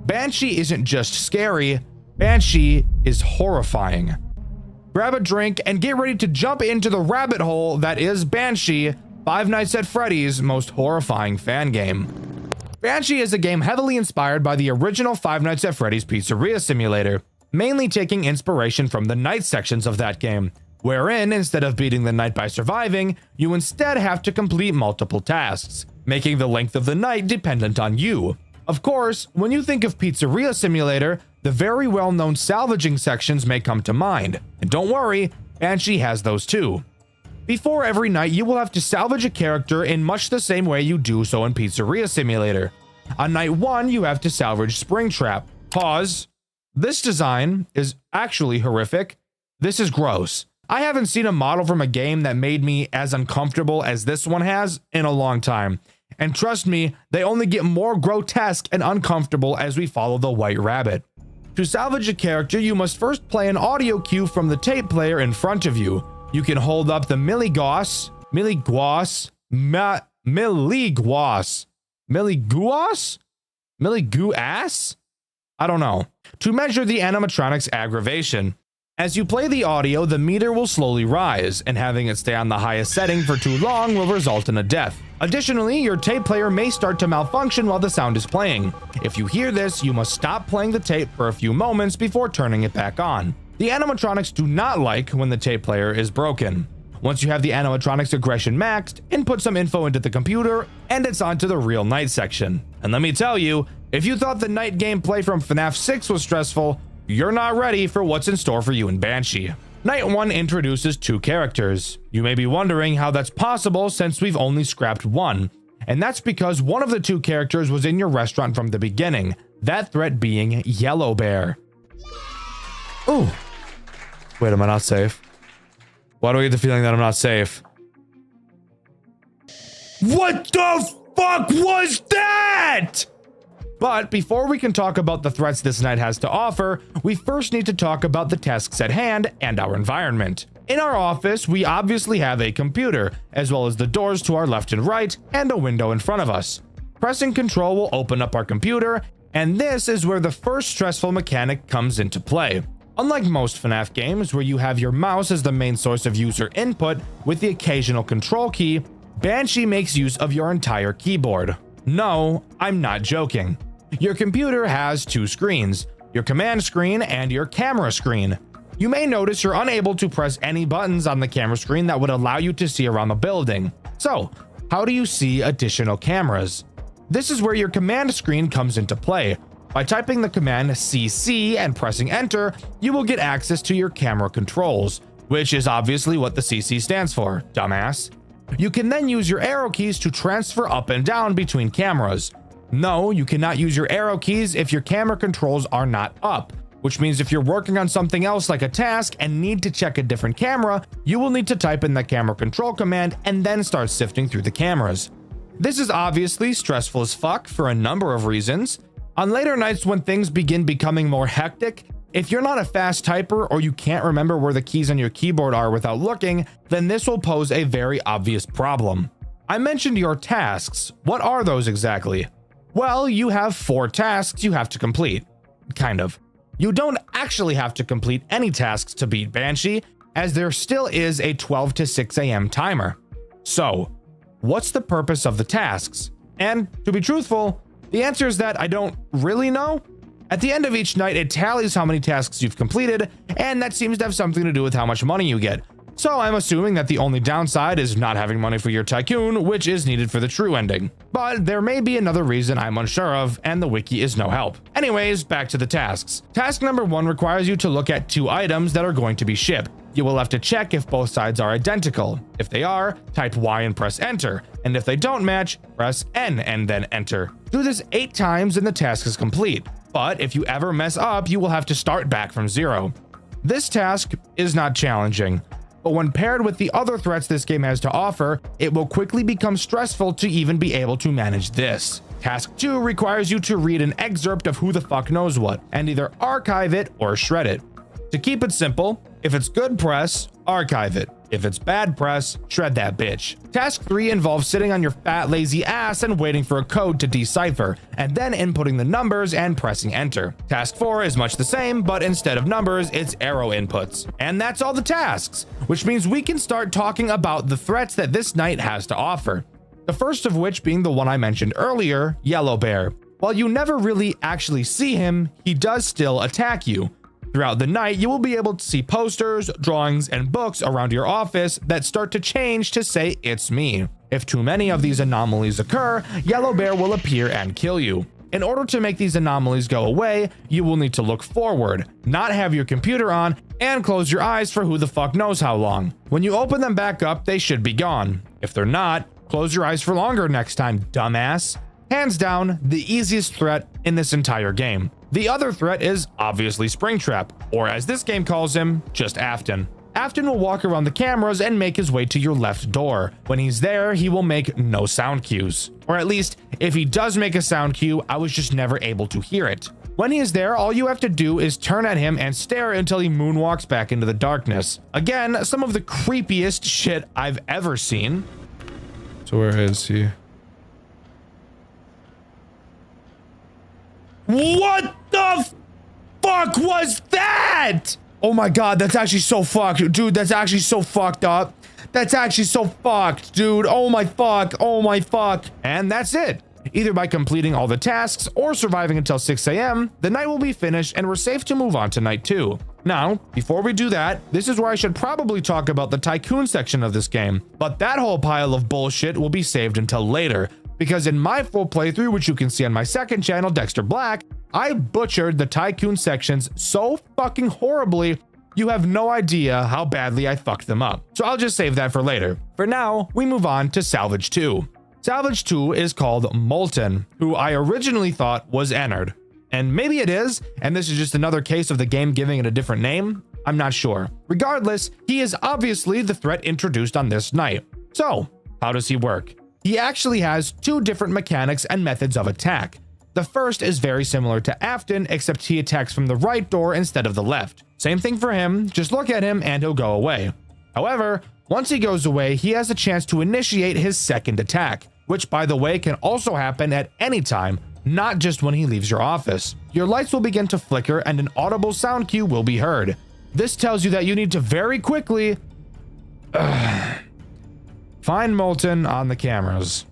Banshee isn't just scary, Banshee is horrifying. Grab a drink and get ready to jump into the rabbit hole that is Banshee, Five Nights at Freddy's most horrifying fan game. Banshee is a game heavily inspired by the original Five Nights at Freddy's Pizzeria Simulator, mainly taking inspiration from the night sections of that game, wherein instead of beating the night by surviving, you instead have to complete multiple tasks, making the length of the night dependent on you. Of course, when you think of Pizzeria Simulator, the very well-known salvaging sections may come to mind, and don't worry, Banshee has those too. Before every night, you will have to salvage a character in much the same way you do so in Pizzeria Simulator. On night 1, you have to salvage Springtrap. Pause. This design is actually horrific. This is gross. I haven't seen a model from a game that made me as uncomfortable as this one has in a long time. And trust me, they only get more grotesque and uncomfortable as we follow the White Rabbit. To salvage a character, you must first play an audio cue from the tape player in front of you. You can hold up the milligauss I don't know, to measure the animatronic's aggravation. As you play the audio, the meter will slowly rise, and having it stay on the highest setting for too long will result in a death. Additionally, your tape player may start to malfunction while the sound is playing. If you hear this, you must stop playing the tape for a few moments before turning it back on. The animatronics do not like when the tape player is broken. Once you have the animatronics aggression maxed, input some info into the computer, and it's on to the real night section. And let me tell you, if you thought the night gameplay from FNAF 6 was stressful, you're not ready for what's in store for you in Banshee. Night 1 introduces 2 characters. You may be wondering how that's possible since we've only scrapped one. And that's because one of the 2 characters was in your restaurant from the beginning, that threat being Yellow Bear. Ooh. Wait, am I not safe? Why do I get the feeling that I'm not safe? What the fuck was that? But before we can talk about the threats this night has to offer, we first need to talk about the tasks at hand and our environment. In our office, we obviously have a computer, as well as the doors to our left and right, and a window in front of us. Pressing Control will open up our computer, and this is where the first stressful mechanic comes into play. Unlike most FNAF games where you have your mouse as the main source of user input with the occasional control key, Banshee makes use of your entire keyboard. No, I'm not joking. Your computer has 2 screens, your command screen and your camera screen. You may notice you're unable to press any buttons on the camera screen that would allow you to see around the building. So, how do you see additional cameras? This is where your command screen comes into play. By typing the command CC and pressing enter, you will get access to your camera controls, which is obviously what the CC stands for, dumbass. You can then use your arrow keys to transfer up and down between cameras. No, you cannot use your arrow keys if your camera controls are not up, which means if you're working on something else like a task and need to check a different camera, you will need to type in the camera control command and then start sifting through the cameras. This is obviously stressful as fuck for a number of reasons. On later nights when things begin becoming more hectic, if you're not a fast typer or you can't remember where the keys on your keyboard are without looking, then this will pose a very obvious problem. I mentioned your tasks. What are those exactly? Well, you have 4 tasks you have to complete. Kind of. You don't actually have to complete any tasks to beat Banshee, as there still is a 12 to 6 a.m. timer. So, what's the purpose of the tasks? And to be truthful, the answer is that I don't really know. At the end of each night, it tallies how many tasks you've completed, and that seems to have something to do with how much money you get. So I'm assuming that the only downside is not having money for your tycoon, which is needed for the true ending. But there may be another reason I'm unsure of, and the wiki is no help. Anyways, back to the tasks. Task number 1 requires you to look at 2 items that are going to be shipped. You will have to check if both sides are identical. If they are, type Y and press enter. And if they don't match, press N and then enter. Do this 8 times and the task is complete. But if you ever mess up, you will have to start back from 0. This task is not challenging, but when paired with the other threats this game has to offer, it will quickly become stressful to even be able to manage this. Task 2 requires you to read an excerpt of Who the Fuck Knows What, and either archive it or shred it. To keep it simple, if it's good press, archive it. If it's bad press, shred that bitch. Task 3 involves sitting on your fat lazy ass and waiting for a code to decipher, and then inputting the numbers and pressing enter. Task 4 is much the same, but instead of numbers, it's arrow inputs. And that's all the tasks, which means we can start talking about the threats that this night has to offer. The first of which being the one I mentioned earlier, Yellow Bear. While you never really actually see him, he does still attack you. Throughout the night, you will be able to see posters, drawings, and books around your office that start to change to say, "It's me." If too many of these anomalies occur, Yellow Bear will appear and kill you. In order to make these anomalies go away, you will need to look forward, not have your computer on, and close your eyes for who the fuck knows how long. When you open them back up, they should be gone. If they're not, close your eyes for longer next time, dumbass. Hands down, the easiest threat in this entire game. The other threat is obviously Springtrap, or as this game calls him, just Afton. Afton will walk around the cameras and make his way to your left door. When he's there, he will make no sound cues. Or at least, if he does make a sound cue, I was just never able to hear it. When he is there, all you have to do is turn at him and stare until he moonwalks back into the darkness. Again, some of the creepiest shit I've ever seen. So where is he? What the fuck was that? Oh my god, that's actually so fucked. Dude, that's actually so fucked up. That's actually so fucked, dude. Oh my fuck. Oh my fuck. And that's it. Either by completing all the tasks or surviving until 6 a.m., the night will be finished and we're safe to move on to night 2. Now, before we do that, this is where I should probably talk about the tycoon section of this game, but that whole pile of bullshit will be saved until later, because in my full playthrough, which you can see on my second channel, Dxtr Black, I butchered the tycoon sections so fucking horribly, you have no idea how badly I fucked them up. So I'll just save that for later. For now, we move on to Salvage 2. Salvage 2 is called Molten, who I originally thought was Ennard. And maybe it is, and this is just another case of the game giving it a different name. I'm not sure. Regardless, he is obviously the threat introduced on this night. So, how does he work? He actually has two different mechanics and methods of attack. The first is very similar to Afton, except he attacks from the right door instead of the left. Same thing for him, just look at him and he'll go away. However, once he goes away, he has a chance to initiate his second attack, which by the way can also happen at any time, not just when he leaves your office. Your lights will begin to flicker and an audible sound cue will be heard. This tells you that you need to very quickly find Molten on the cameras.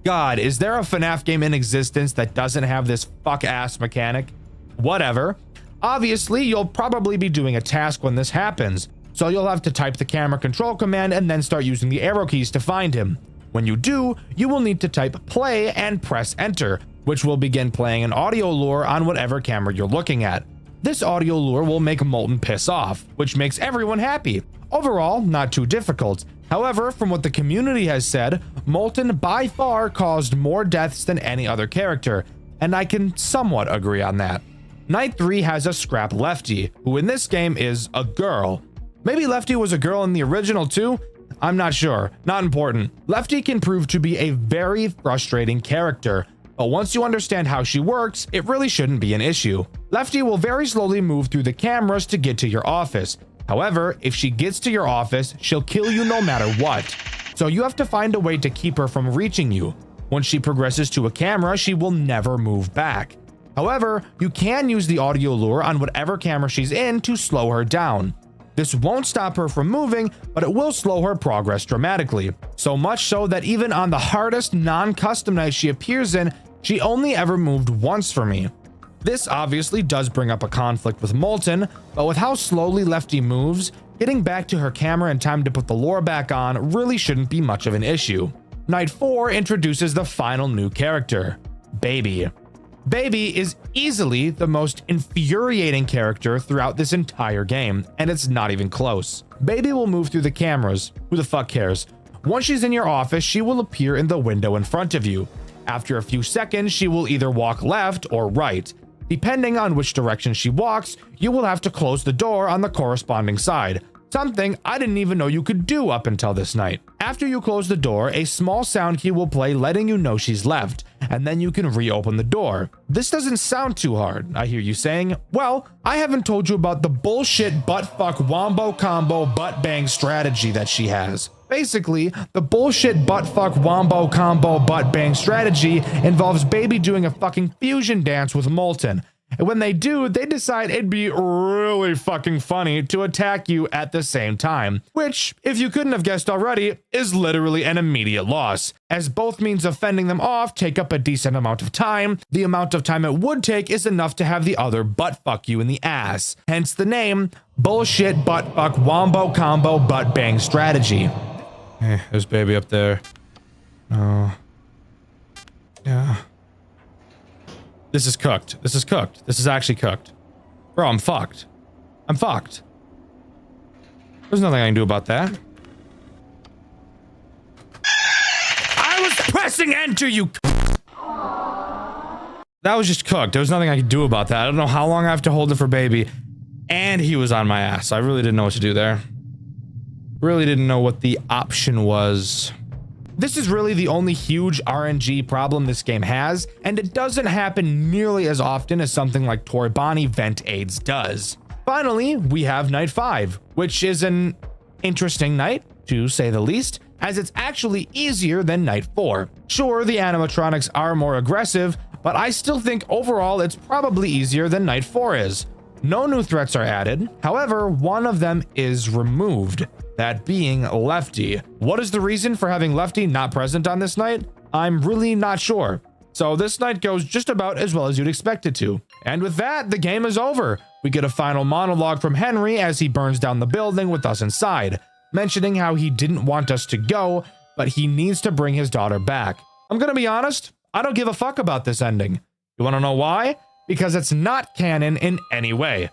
God, is there a FNAF game in existence that doesn't have this fuck-ass mechanic? Whatever. Obviously, you'll probably be doing a task when this happens, so you'll have to type the camera control command and then start using the arrow keys to find him. When you do, you will need to type play and press enter, which will begin playing an audio lure on whatever camera you're looking at. This audio lure will make Molten piss off, which makes everyone happy. Overall, not too difficult. However, from what the community has said, Molten by far caused more deaths than any other character, and I can somewhat agree on that. Night 3 has a scrap Lefty, who in this game is a girl. Maybe Lefty was a girl in the original too? I'm not sure, not important. Lefty can prove to be a very frustrating character, but once you understand how she works, it really shouldn't be an issue. Lefty will very slowly move through the cameras to get to your office. However, if she gets to your office, she'll kill you no matter what. So you have to find a way to keep her from reaching you. Once she progresses to a camera, she will never move back. However, you can use the audio lure on whatever camera she's in to slow her down. This won't stop her from moving, but it will slow her progress dramatically. So much so that even on the hardest non-custom night she appears in, she only ever moved once for me. This obviously does bring up a conflict with Molten, but with how slowly Lefty moves, getting back to her camera in time to put the lure back on really shouldn't be much of an issue. Night 4 introduces the final new character, Baby. Baby is easily the most infuriating character throughout this entire game, and it's not even close. Baby will move through the cameras. Who the fuck cares? Once she's in your office, she will appear in the window in front of you. After a few seconds, she will either walk left or right. Depending on which direction she walks, you will have to close the door on the corresponding side. Something I didn't even know you could do up until this night. After you close the door, a small sound cue will play letting you know she's left, and then you can reopen the door. This doesn't sound too hard, I hear you saying. Well, I haven't told you about the bullshit butt-fuck wombo combo butt bang strategy that she has. Basically, the bullshit butt-fuck wombo combo butt bang strategy involves Baby doing a fucking fusion dance with Molten. And when they do, they decide it'd be really fucking funny to attack you at the same time, which, if you couldn't have guessed already, is literally an immediate loss, as both means of fending them off take up a decent amount of time. The amount of time it would take is enough to have the other butt fuck you in the ass, hence the name, bullshit butt fuck wombo combo butt bang strategy. There's baby up there. Oh. Yeah. This is cooked. This is cooked. This is actually cooked. Bro, I'm fucked. I'm fucked. There's nothing I can do about that. I was pressing enter, you. That was just cooked. There was nothing I could do about that. I don't know how long I have to hold it for baby. And he was on my ass. I really didn't know what to do there. Really didn't know what the option was. This is really the only huge RNG problem this game has, and it doesn't happen nearly as often as something like Torbani Vent AIDS does. Finally, we have Night 5, which is an interesting night, to say the least, as it's actually easier than Night 4. Sure, the animatronics are more aggressive, but I still think overall it's probably easier than Night 4 is. No new threats are added, however, one of them is removed. That being Lefty. What is the reason for having Lefty not present on this night? I'm really not sure. So this night goes just about as well as you'd expect it to. And with that, the game is over. We get a final monologue from Henry as he burns down the building with us inside, mentioning how he didn't want us to go, but he needs to bring his daughter back. I'm gonna be honest, I don't give a fuck about this ending. You wanna know why? Because it's not canon in any way.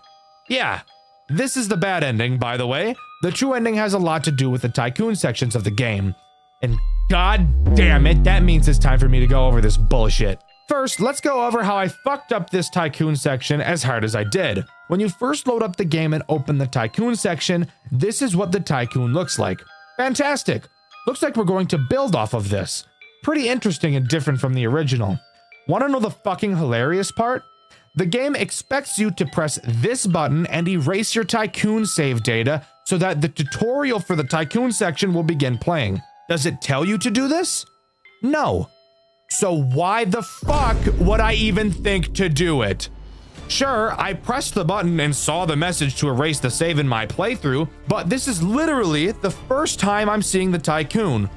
Yeah, this is the bad ending, by the way. The true ending has a lot to do with the tycoon sections of the game. And god damn it, that means it's time for me to go over this bullshit. First, let's go over how I fucked up this tycoon section as hard as I did. When you first load up the game and open the tycoon section, this is what the tycoon looks like. Fantastic. Looks like we're going to build off of this. Pretty interesting and different from the original. Wanna know the fucking hilarious part? The game expects you to press this button and erase your tycoon save data so that the tutorial for the tycoon section will begin playing. Does it tell you to do this? No. So why the fuck would I even think to do it? Sure, I pressed the button and saw the message to erase the save in my playthrough, but this is literally the first time I'm seeing the tycoon.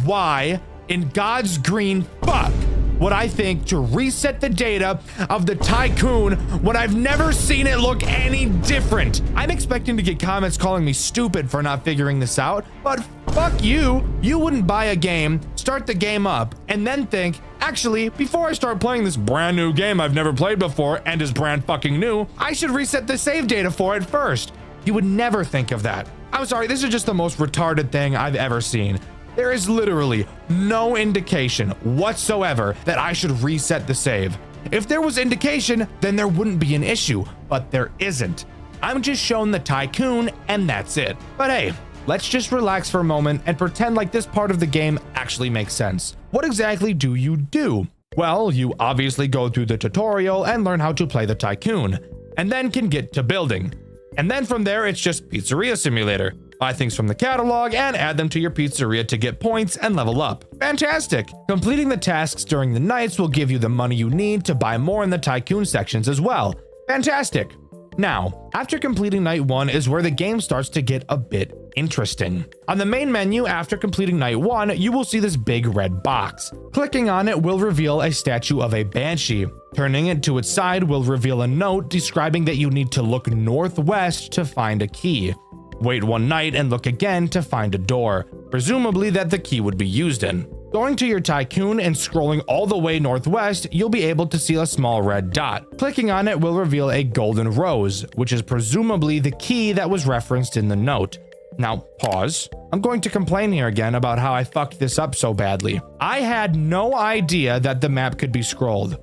Why in God's green fuck would I think to reset the data of the tycoon when I've never seen it look any different? I'm expecting to get comments calling me stupid for not figuring this out, but fuck you. You wouldn't buy a game, start the game up, and then think, actually, before I start playing this brand new game I've never played before and is brand fucking new, I should reset the save data for it first. You would never think of that. I'm sorry, this is just the most retarded thing I've ever seen. There is literally no indication whatsoever that I should reset the save. If there was indication, then there wouldn't be an issue, but there isn't. I'm just shown the tycoon and that's it. But hey, let's just relax for a moment and pretend like this part of the game actually makes sense. What exactly do you do? Well, you obviously go through the tutorial and learn how to play the tycoon, and then can get to building. And then from there, it's just Pizzeria Simulator. Buy things from the catalog and add them to your pizzeria to get points and level up. Fantastic! Completing the tasks during the nights will give you the money you need to buy more in the tycoon sections as well. Fantastic! Now, after completing night 1 is where the game starts to get a bit interesting. On the main menu after completing night 1, you will see this big red box. Clicking on it will reveal a statue of a Banshee. Turning it to its side will reveal a note describing that you need to look northwest to find a key. Wait one night and look again to find a door, presumably that the key would be used in. Going to your tycoon and scrolling all the way northwest, you'll be able to see a small red dot. Clicking on it will reveal a golden rose, which is presumably the key that was referenced in the note. Now, pause. I'm going to complain here again about how I fucked this up so badly. I had no idea that the map could be scrolled.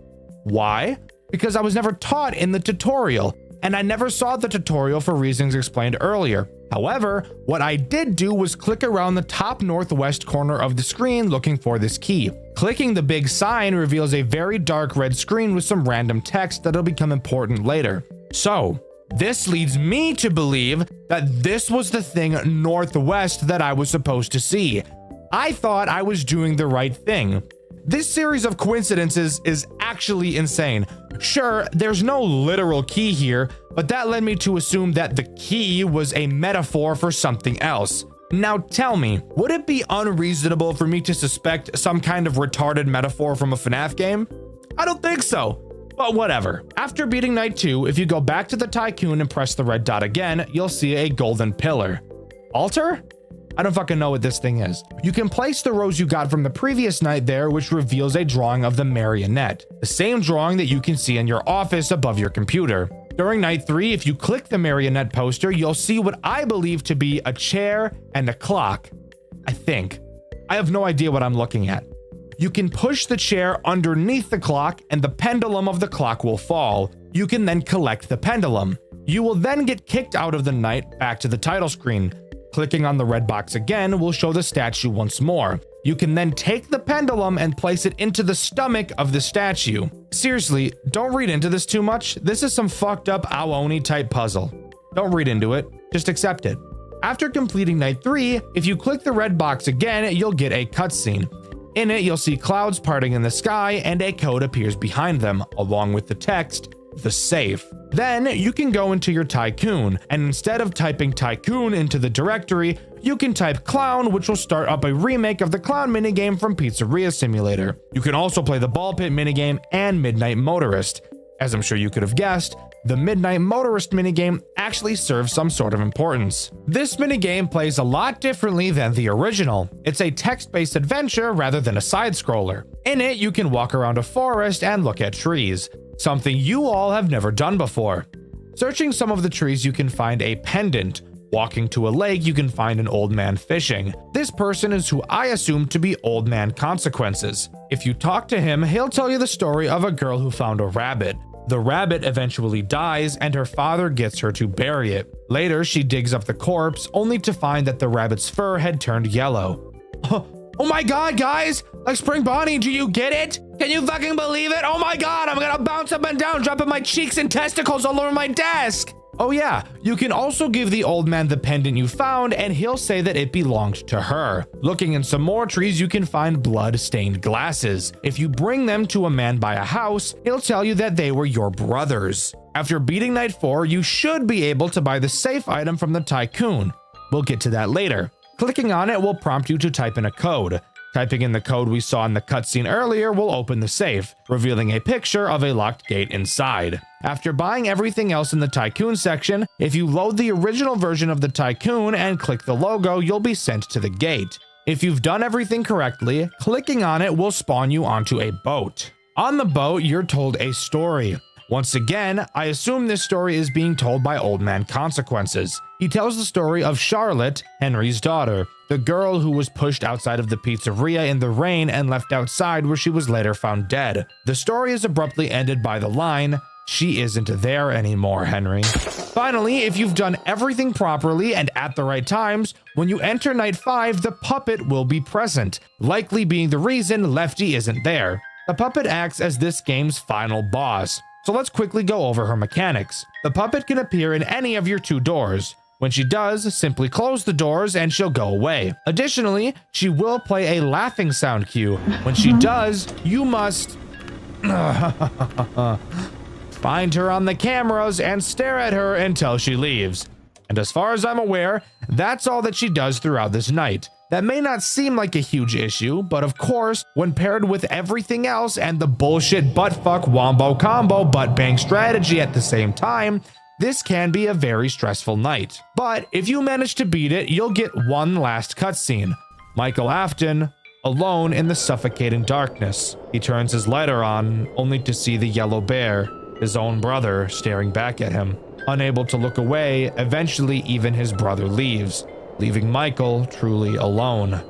Why? Because I was never taught in the tutorial, and I never saw the tutorial for reasons explained earlier. However, what I did do was click around the top northwest corner of the screen looking for this key. Clicking the big sign reveals a very dark red screen with some random text that'll become important later. So, this leads me to believe that this was the thing northwest that I was supposed to see. I thought I was doing the right thing. This series of coincidences is actually insane. Sure, there's no literal key here, but that led me to assume that the key was a metaphor for something else. Now tell me, would it be unreasonable for me to suspect some kind of retarded metaphor from a FNAF game? I don't think so. But whatever. After beating night 2, if you go back to the Tycoon and press the red dot again, you'll see a golden pillar. Altar? I don't fucking know what this thing is. You can place the rose you got from the previous night there, which reveals a drawing of the marionette. The same drawing that you can see in your office above your computer. During night 3, if you click the marionette poster, you'll see what I believe to be a chair and a clock. I think. I have no idea what I'm looking at. You can push the chair underneath the clock and the pendulum of the clock will fall. You can then collect the pendulum. You will then get kicked out of the night back to the title screen. Clicking on the red box again will show the statue once more. You can then take the pendulum and place it into the stomach of the statue. Seriously, don't read into this too much. This is some fucked up Aoni type puzzle. Don't read into it, just accept it. After completing night 3, if you click the red box again, you'll get a cutscene. In it, you'll see clouds parting in the sky and a code appears behind them, along with the text, "The safe." Then you can go into your Tycoon, and instead of typing Tycoon into the directory, you can type Clown, which will start up a remake of the Clown minigame from Pizzeria Simulator. You can also play the Ball Pit minigame and Midnight Motorist. As I'm sure you could have guessed, the Midnight Motorist minigame actually serves some sort of importance. This minigame plays a lot differently than the original. It's a text-based adventure rather than a side-scroller. In it, you can walk around a forest and look at trees, something you all have never done before. Searching some of the trees, you can find a pendant. Walking to a lake, you can find an old man fishing. This person is who I assume to be Old Man Consequences. If you talk to him, he'll tell you the story of a girl who found a rabbit. The rabbit eventually dies and her father gets her to bury it. Later, she digs up the corpse only to find that the rabbit's fur had turned yellow. Oh my god, guys! Like Spring Bonnie, do you get it? Can you fucking believe it? Oh my god, I'm gonna bounce up and down, dropping my cheeks and testicles all over my desk! Oh yeah, you can also give the old man the pendant you found and he'll say that it belonged to her. Looking in some more trees, you can find blood-stained glasses. If you bring them to a man by a house, he'll tell you that they were your brothers. After beating night 4, you should be able to buy the safe item from the Tycoon. We'll get to that later. Clicking on it will prompt you to type in a code. Typing in the code we saw in the cutscene earlier will open the safe, revealing a picture of a locked gate inside. After buying everything else in the Tycoon section, if you load the original version of the Tycoon and click the logo, you'll be sent to the gate. If you've done everything correctly, clicking on it will spawn you onto a boat. On the boat, you're told a story. Once again, I assume this story is being told by Old Man Consequences. He tells the story of Charlotte, Henry's daughter, the girl who was pushed outside of the pizzeria in the rain and left outside where she was later found dead. The story is abruptly ended by the line, "She isn't there anymore, Henry." Finally, if you've done everything properly and at the right times, when you enter night 5, the puppet will be present, likely being the reason Lefty isn't there. The puppet acts as this game's final boss. So let's quickly go over her mechanics. The puppet can appear in any of your 2 doors. When she does, simply close the doors and she'll go away. Additionally, she will play a laughing sound cue. When she does, you must find her on the cameras and stare at her until she leaves. And as far as I'm aware, that's all that she does throughout this night. That may not seem like a huge issue, but of course, when paired with everything else and the bullshit buttfuck wombo combo butt bang strategy at the same time, this can be a very stressful night. But if you manage to beat it, you'll get one last cutscene. Michael Afton, alone in the suffocating darkness. He turns his lighter on, only to see the yellow bear, his own brother, staring back at him. Unable to look away, eventually even his brother leaves, leaving Michael truly alone.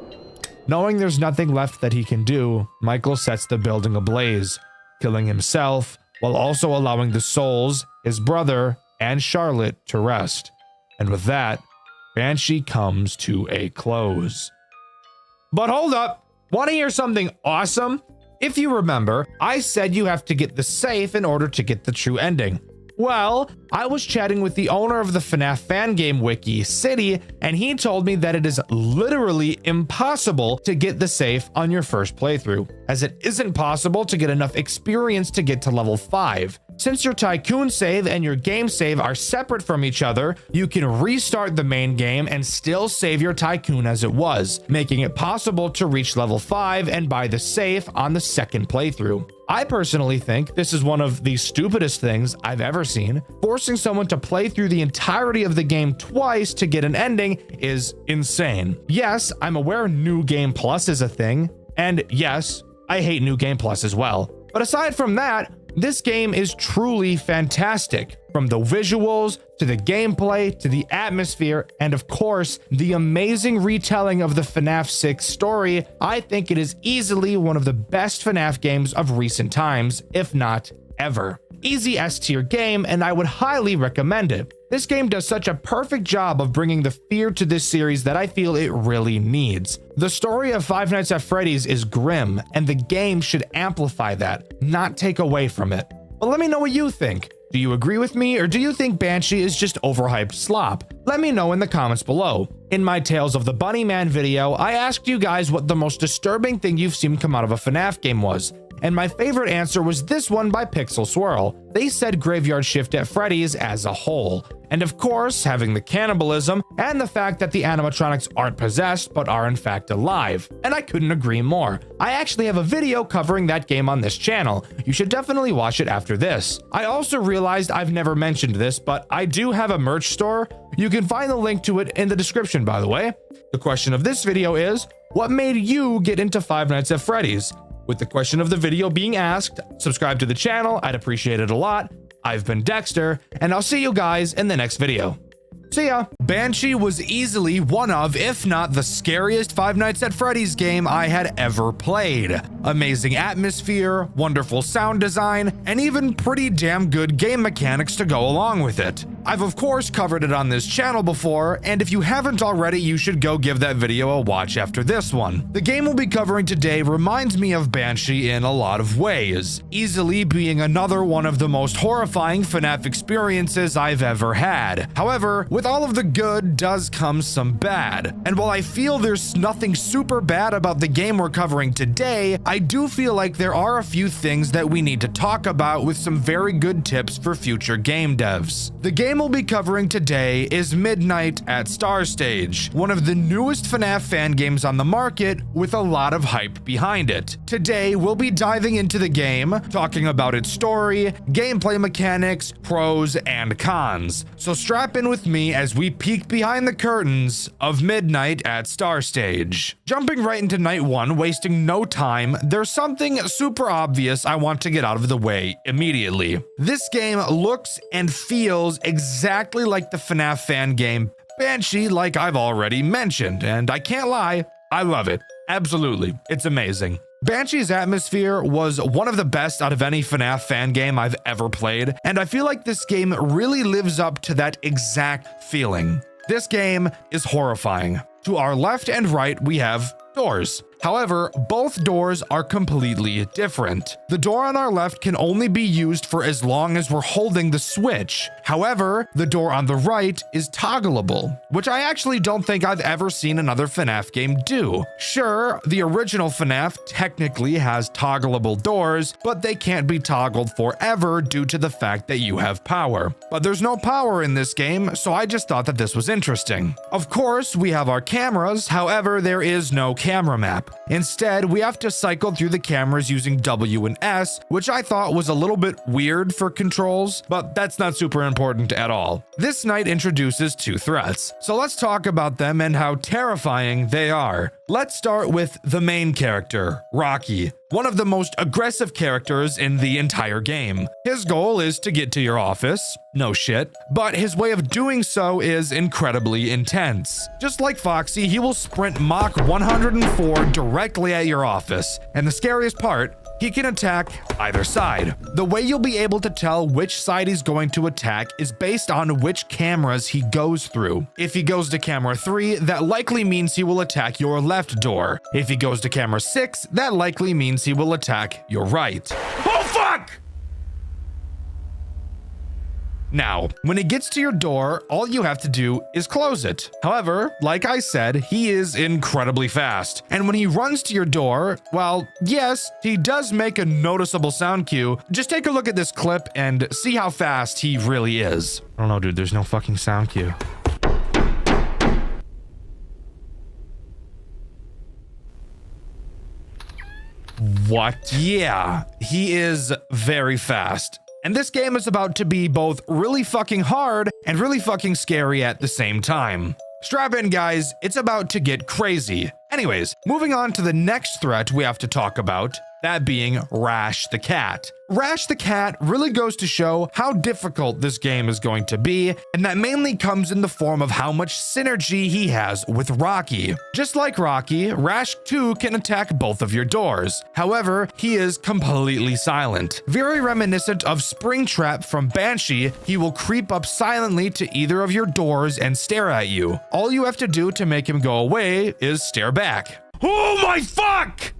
Knowing there's nothing left that he can do, Michael sets the building ablaze, killing himself while also allowing the souls, his brother, and Charlotte to rest. And with that, Banshee comes to a close. But hold up! Want to hear something awesome? If you remember, I said you have to get the safe in order to get the true ending. Well, I was chatting with the owner of the FNAF fan game wiki, City, and he told me that it is literally impossible to get the safe on your first playthrough, as it isn't possible to get enough experience to get to level 5. Since your Tycoon save and your game save are separate from each other, you can restart the main game and still save your Tycoon as it was, making it possible to reach level 5 and buy the safe on the second playthrough. I personally think this is one of the stupidest things I've ever seen. Forcing someone to play through the entirety of the game twice to get an ending is insane. Yes, I'm aware New Game Plus is a thing, and yes, I hate New Game Plus as well. But aside from that, this game is truly fantastic. From the visuals, to the gameplay, to the atmosphere, and of course, the amazing retelling of the FNAF 6 story, I think it is easily one of the best FNAF games of recent times, if not ever. Easy S-tier game, and I would highly recommend it. This game does such a perfect job of bringing the fear to this series that I feel it really needs. The story of Five Nights at Freddy's is grim, and the game should amplify that, not take away from it. But let me know what you think. Do you agree with me, or do you think Banshee is just overhyped slop? Let me know in the comments below. In my Tales of the Bunny Man video, I asked you guys what the most disturbing thing you've seen come out of a FNAF game was, and my favorite answer was this one by Pixel Swirl. They said Graveyard Shift at Freddy's as a whole. And of course, having the cannibalism and the fact that the animatronics aren't possessed but are in fact alive. And I couldn't agree more. I actually have a video covering that game on this channel. You should definitely watch it after this. I also realized I've never mentioned this, but I do have a merch store. You can find the link to it in the description, by the way. The question of this video is, what made you get into Five Nights at Freddy's? With the question of the video being asked, subscribe to the channel, I'd appreciate it a lot. I've been Dxtr, and I'll see you guys in the next video. See ya! Banshee was easily one of, if not the scariest Five Nights at Freddy's game I had ever played. Amazing atmosphere, wonderful sound design, and even pretty damn good game mechanics to go along with it. I've of course covered it on this channel before, and if you haven't already, you should go give that video a watch after this one. The game we'll be covering today reminds me of Banshee in a lot of ways, easily being another one of the most horrifying FNAF experiences I've ever had. However, with all of the good does come some bad, and while I feel there's nothing super bad about the game we're covering today, I do feel like there are a few things that we need to talk about with some very good tips for future game devs. The game we'll be covering today is Midnight at Star Stage, one of the newest FNAF fan games on the market with a lot of hype behind it. Today, we'll be diving into the game, talking about its story, gameplay mechanics, pros, and cons. So strap in with me as we peek behind the curtains of Midnight at Star Stage. Jumping right into night 1, wasting no time, there's something super obvious I want to get out of the way immediately. This game looks and feels exactly like the FNAF fan game Banshee, like I've already mentioned, and I can't lie, I love it. Absolutely, it's amazing. Banshee's atmosphere was one of the best out of any FNAF fan game I've ever played, and I feel like this game really lives up to that exact feeling. This game is horrifying. To our left and right, we have doors. However, both doors are completely different. The door on our left can only be used for as long as we're holding the switch. However, the door on the right is toggleable, which I actually don't think I've ever seen another FNAF game do. Sure, the original FNAF technically has toggleable doors, but they can't be toggled forever due to the fact that you have power. But there's no power in this game, so I just thought that this was interesting. Of course, we have our cameras, however, there is no camera map. Instead, we have to cycle through the cameras using W and S, which I thought was a little bit weird for controls, but that's not super important at all. This night introduces two threats, so let's talk about them and how terrifying they are. Let's start with the main character, Rocky, one of the most aggressive characters in the entire game. His goal is to get to your office, no shit, but his way of doing so is incredibly intense. Just like Foxy, he will sprint Mach 104 directly at your office, and the scariest part, he can attack either side. The way you'll be able to tell which side he's going to attack is based on which cameras he goes through. If he goes to camera 3, that likely means he will attack your left door. If he goes to camera 6, that likely means he will attack your right. Oh fuck! Now, when he gets to your door, all you have to do is close it. However, like I said, he is incredibly fast. And when he runs to your door, well, yes, he does make a noticeable sound cue. Just take a look at this clip and see how fast he really is. I don't know, dude, there's no fucking sound cue. What? Yeah, he is very fast. And this game is about to be both really fucking hard and really fucking scary at the same time. Strap in, guys, it's about to get crazy. Anyways, moving on to the next threat we have to talk about, that being Rash the Cat. Rash the Cat really goes to show how difficult this game is going to be, and that mainly comes in the form of how much synergy he has with Rocky. Just like Rocky, Rash too can attack both of your doors. However, he is completely silent. Very reminiscent of Springtrap from Banshee, he will creep up silently to either of your doors and stare at you. All you have to do to make him go away is stare back. Oh my fuck!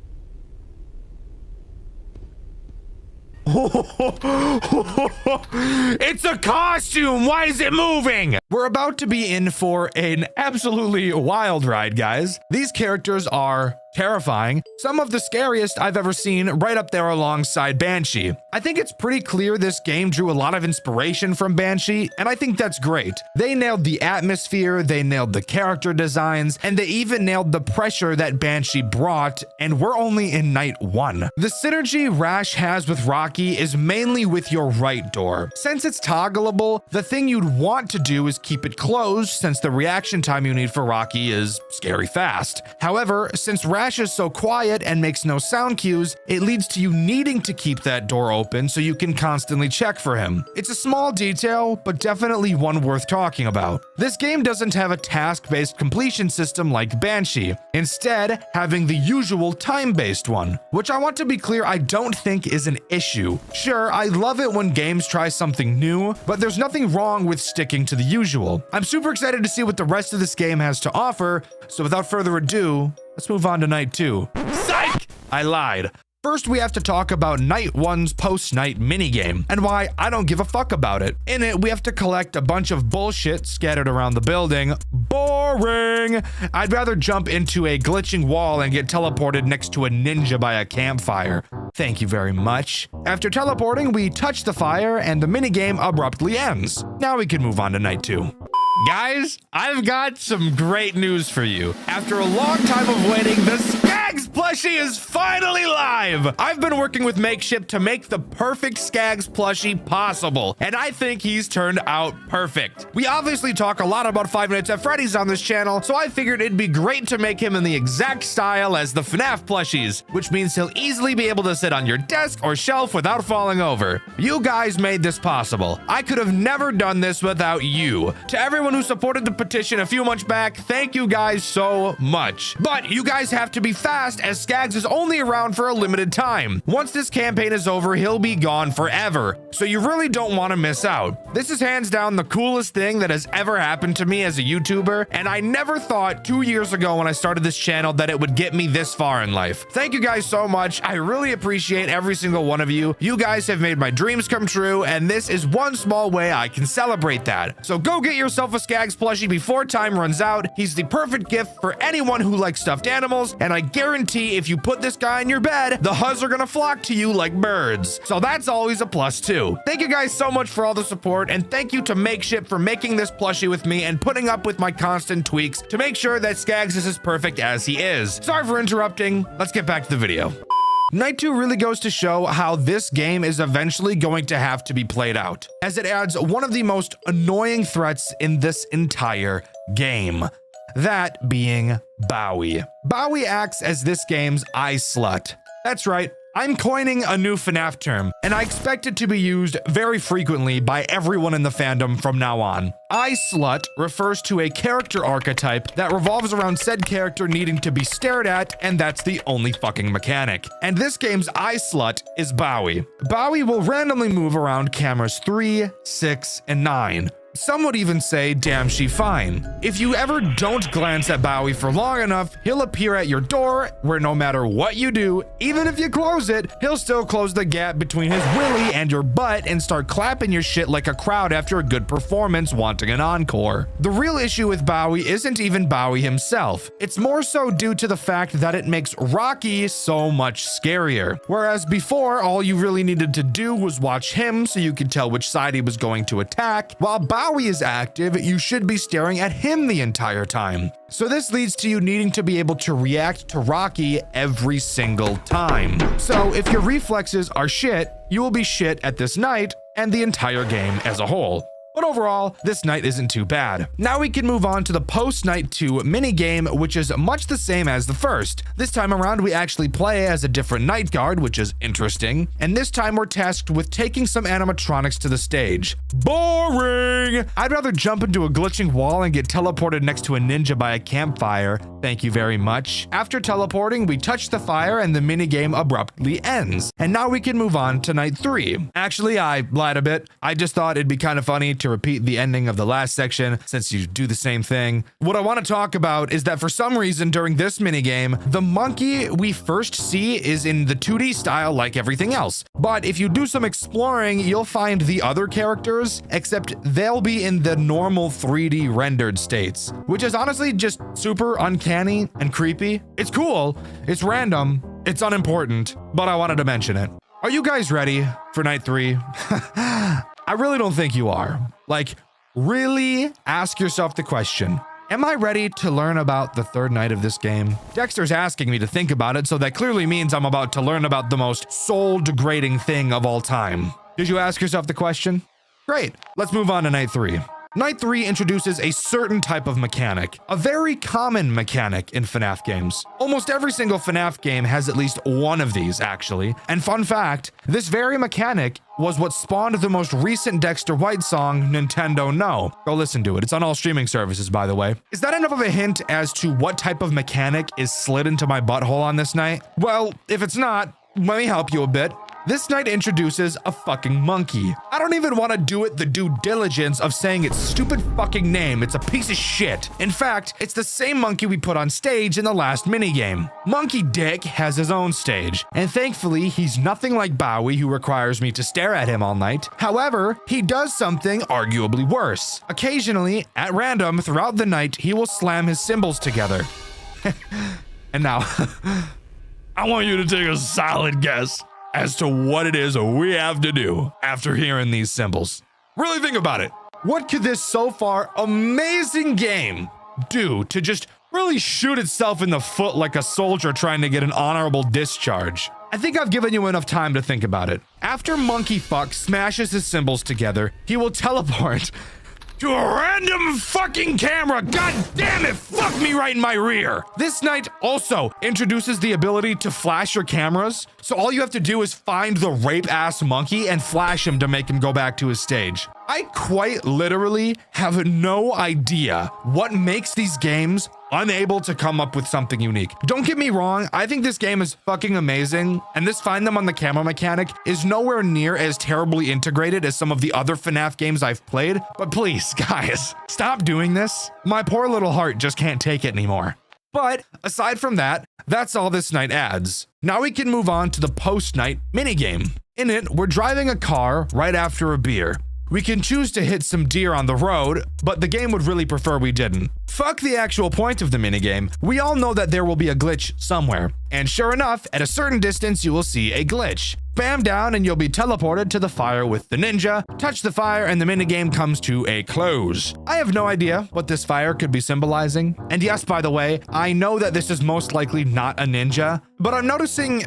It's a costume! Why is it moving? We're about to be in for an absolutely wild ride, guys. These characters are terrifying, some of the scariest I've ever seen, right up there alongside Banshee. I think it's pretty clear this game drew a lot of inspiration from Banshee, and I think that's great. They nailed the atmosphere, they nailed the character designs, and they even nailed the pressure that Banshee brought, and we're only in night 1. The synergy Rash has with Rocky is mainly with your right door. Since it's toggleable, the thing you'd want to do is keep it closed, since the reaction time you need for Rocky is scary fast. However, since Rash is so quiet and makes no sound cues, it leads to you needing to keep that door open so you can constantly check for him. It's a small detail, but definitely one worth talking about. This game doesn't have a task-based completion system like Banshee, instead having the usual time-based one, which I want to be clear I don't think is an issue. Sure, I love it when games try something new, but there's nothing wrong with sticking to the usual. I'm super excited to see what the rest of this game has to offer, so without further ado, let's move on to night 2. Psych! I lied. First, we have to talk about night 1's post-night minigame, and why I don't give a fuck about it. In it, we have to collect a bunch of bullshit scattered around the building. Boring! I'd rather jump into a glitching wall and get teleported next to a ninja by a campfire. Thank you very much. After teleporting, we touch the fire, and the minigame abruptly ends. Now we can move on to night 2. Guys, I've got some great news for you. After a long time of waiting, the Skags plushie is finally live. I've been working with Makeshift to make the perfect Skags plushie possible, and I think he's turned out perfect. We obviously talk a lot about Five Nights at Freddy's on this channel, so I figured it'd be great to make him in the exact style as the FNAF plushies, which means he'll easily be able to sit on your desk or shelf without falling over. You guys made this possible. I could have never done this without you. To everyone who supported the petition a few months back, thank you guys so much. But you guys have to be fast, as Skags is only around for a limited time. Once this campaign is over, he'll be gone forever, so you really don't want to miss out. This is hands down the coolest thing that has ever happened to me as a YouTuber, and I never thought 2 years ago when I started this channel that it would get me this far in life. Thank you guys so much. I really appreciate every single one of you. You guys have made my dreams come true, and this is one small way I can celebrate that. So go get yourself a Skags plushie before time runs out. He's the perfect gift for anyone who likes stuffed animals, and I guarantee if you put this guy in your bed, the Huzz are gonna flock to you like birds. So that's always a plus too. Thank you guys so much for all the support, and thank you to Makeshift for making this plushie with me and putting up with my constant tweaks to make sure that Skags is as perfect as he is. Sorry for interrupting. Let's get back to the video. Night 2 really goes to show how this game is eventually going to have to be played out, as it adds one of the most annoying threats in this entire game. That being Bowie. Bowie acts as this game's eye slut. That's right, I'm coining a new FNAF term, and I expect it to be used very frequently by everyone in the fandom from now on. Eye slut refers to a character archetype that revolves around said character needing to be stared at, and that's the only fucking mechanic. And this game's eye slut is Bowie. Bowie will randomly move around cameras 3, 6, and 9. Some would even say, damn she fine. If you ever don't glance at Bowie for long enough, he'll appear at your door where no matter what you do, even if you close it, he'll still close the gap between his willy and your butt and start clapping your shit like a crowd after a good performance wanting an encore. The real issue with Bowie isn't even Bowie himself. It's more so due to the fact that it makes Rocky so much scarier. Whereas before, all you really needed to do was watch him so you could tell which side he was going to attack, while Bowie is active, you should be staring at him the entire time. So this leads to you needing to be able to react to Rocky every single time. So if your reflexes are shit, you will be shit at this night and the entire game as a whole. But overall, this night isn't too bad. Now we can move on to the post-night 2 minigame, which is much the same as the first. This time around, we actually play as a different night guard, which is interesting. And this time we're tasked with taking some animatronics to the stage. Boring! I'd rather jump into a glitching wall and get teleported next to a ninja by a campfire. Thank you very much. After teleporting, we touch the fire and the minigame abruptly ends. And now we can move on to night 3. Actually, I lied a bit. I just thought it'd be kind of funny to repeat the ending of the last section since you do the same thing. What I want to talk about is that for some reason during this minigame, the monkey we first see is in the 2D style like everything else. But if you do some exploring, you'll find the other characters, except they'll be in the normal 3D rendered states, which is honestly just super uncanny and creepy. It's cool, it's random, it's unimportant, but I wanted to mention it. Are you guys ready for night 3? I really don't think you are. Like, really ask yourself the question, am I ready to learn about the third night of this game? Dexter's asking me to think about it, so that clearly means I'm about to learn about the most soul-degrading thing of all time. Did you ask yourself the question? Great, let's move on to night 3. Night 3 introduces a certain type of mechanic, a very common mechanic in FNAF games. Almost every single FNAF game has at least one of these, actually. And fun fact, this very mechanic was what spawned the most recent Dxtr White song, Nintendo No. Go listen to it. It's on all streaming services, by the way. Is that enough of a hint as to what type of mechanic is slid into my butthole on this night? Well, if it's not, let me help you a bit. This night introduces a fucking monkey. I don't even want to do it the due diligence of saying its stupid fucking name. It's a piece of shit. In fact, it's the same monkey we put on stage in the last minigame. Monkey Dick has his own stage, and thankfully, he's nothing like Bowie, who requires me to stare at him all night. However, he does something arguably worse. Occasionally, at random, throughout the night, he will slam his cymbals together. And now, I want you to take a solid guess as to what it is we have to do after hearing these cymbals. Really think about it. What could this so far amazing game do to just really shoot itself in the foot like a soldier trying to get an honorable discharge? I think I've given you enough time to think about it. After Monkey Fuck smashes his cymbals together, he will teleport to a random fucking camera. God damn it, fuck me right in my rear. This night also introduces the ability to flash your cameras. So all you have to do is find the rape ass monkey and flash him to make him go back to his stage. I quite literally have no idea what makes these games unable to come up with something unique. Don't get me wrong, I think this game is fucking amazing, and this find them on the camera mechanic is nowhere near as terribly integrated as some of the other FNAF games I've played, but please, guys, stop doing this. My poor little heart just can't take it anymore. But aside from that, that's all this night adds. Now we can move on to the post-night minigame. In it, we're driving a car right after a beer. We can choose to hit some deer on the road, but the game would really prefer we didn't. Fuck the actual point of the minigame. We all know that there will be a glitch somewhere. And sure enough, at a certain distance, you will see a glitch. Bam down and you'll be teleported to the fire with the ninja. Touch the fire and the minigame comes to a close. I have no idea what this fire could be symbolizing. And yes, by the way, I know that this is most likely not a ninja, but I'm noticing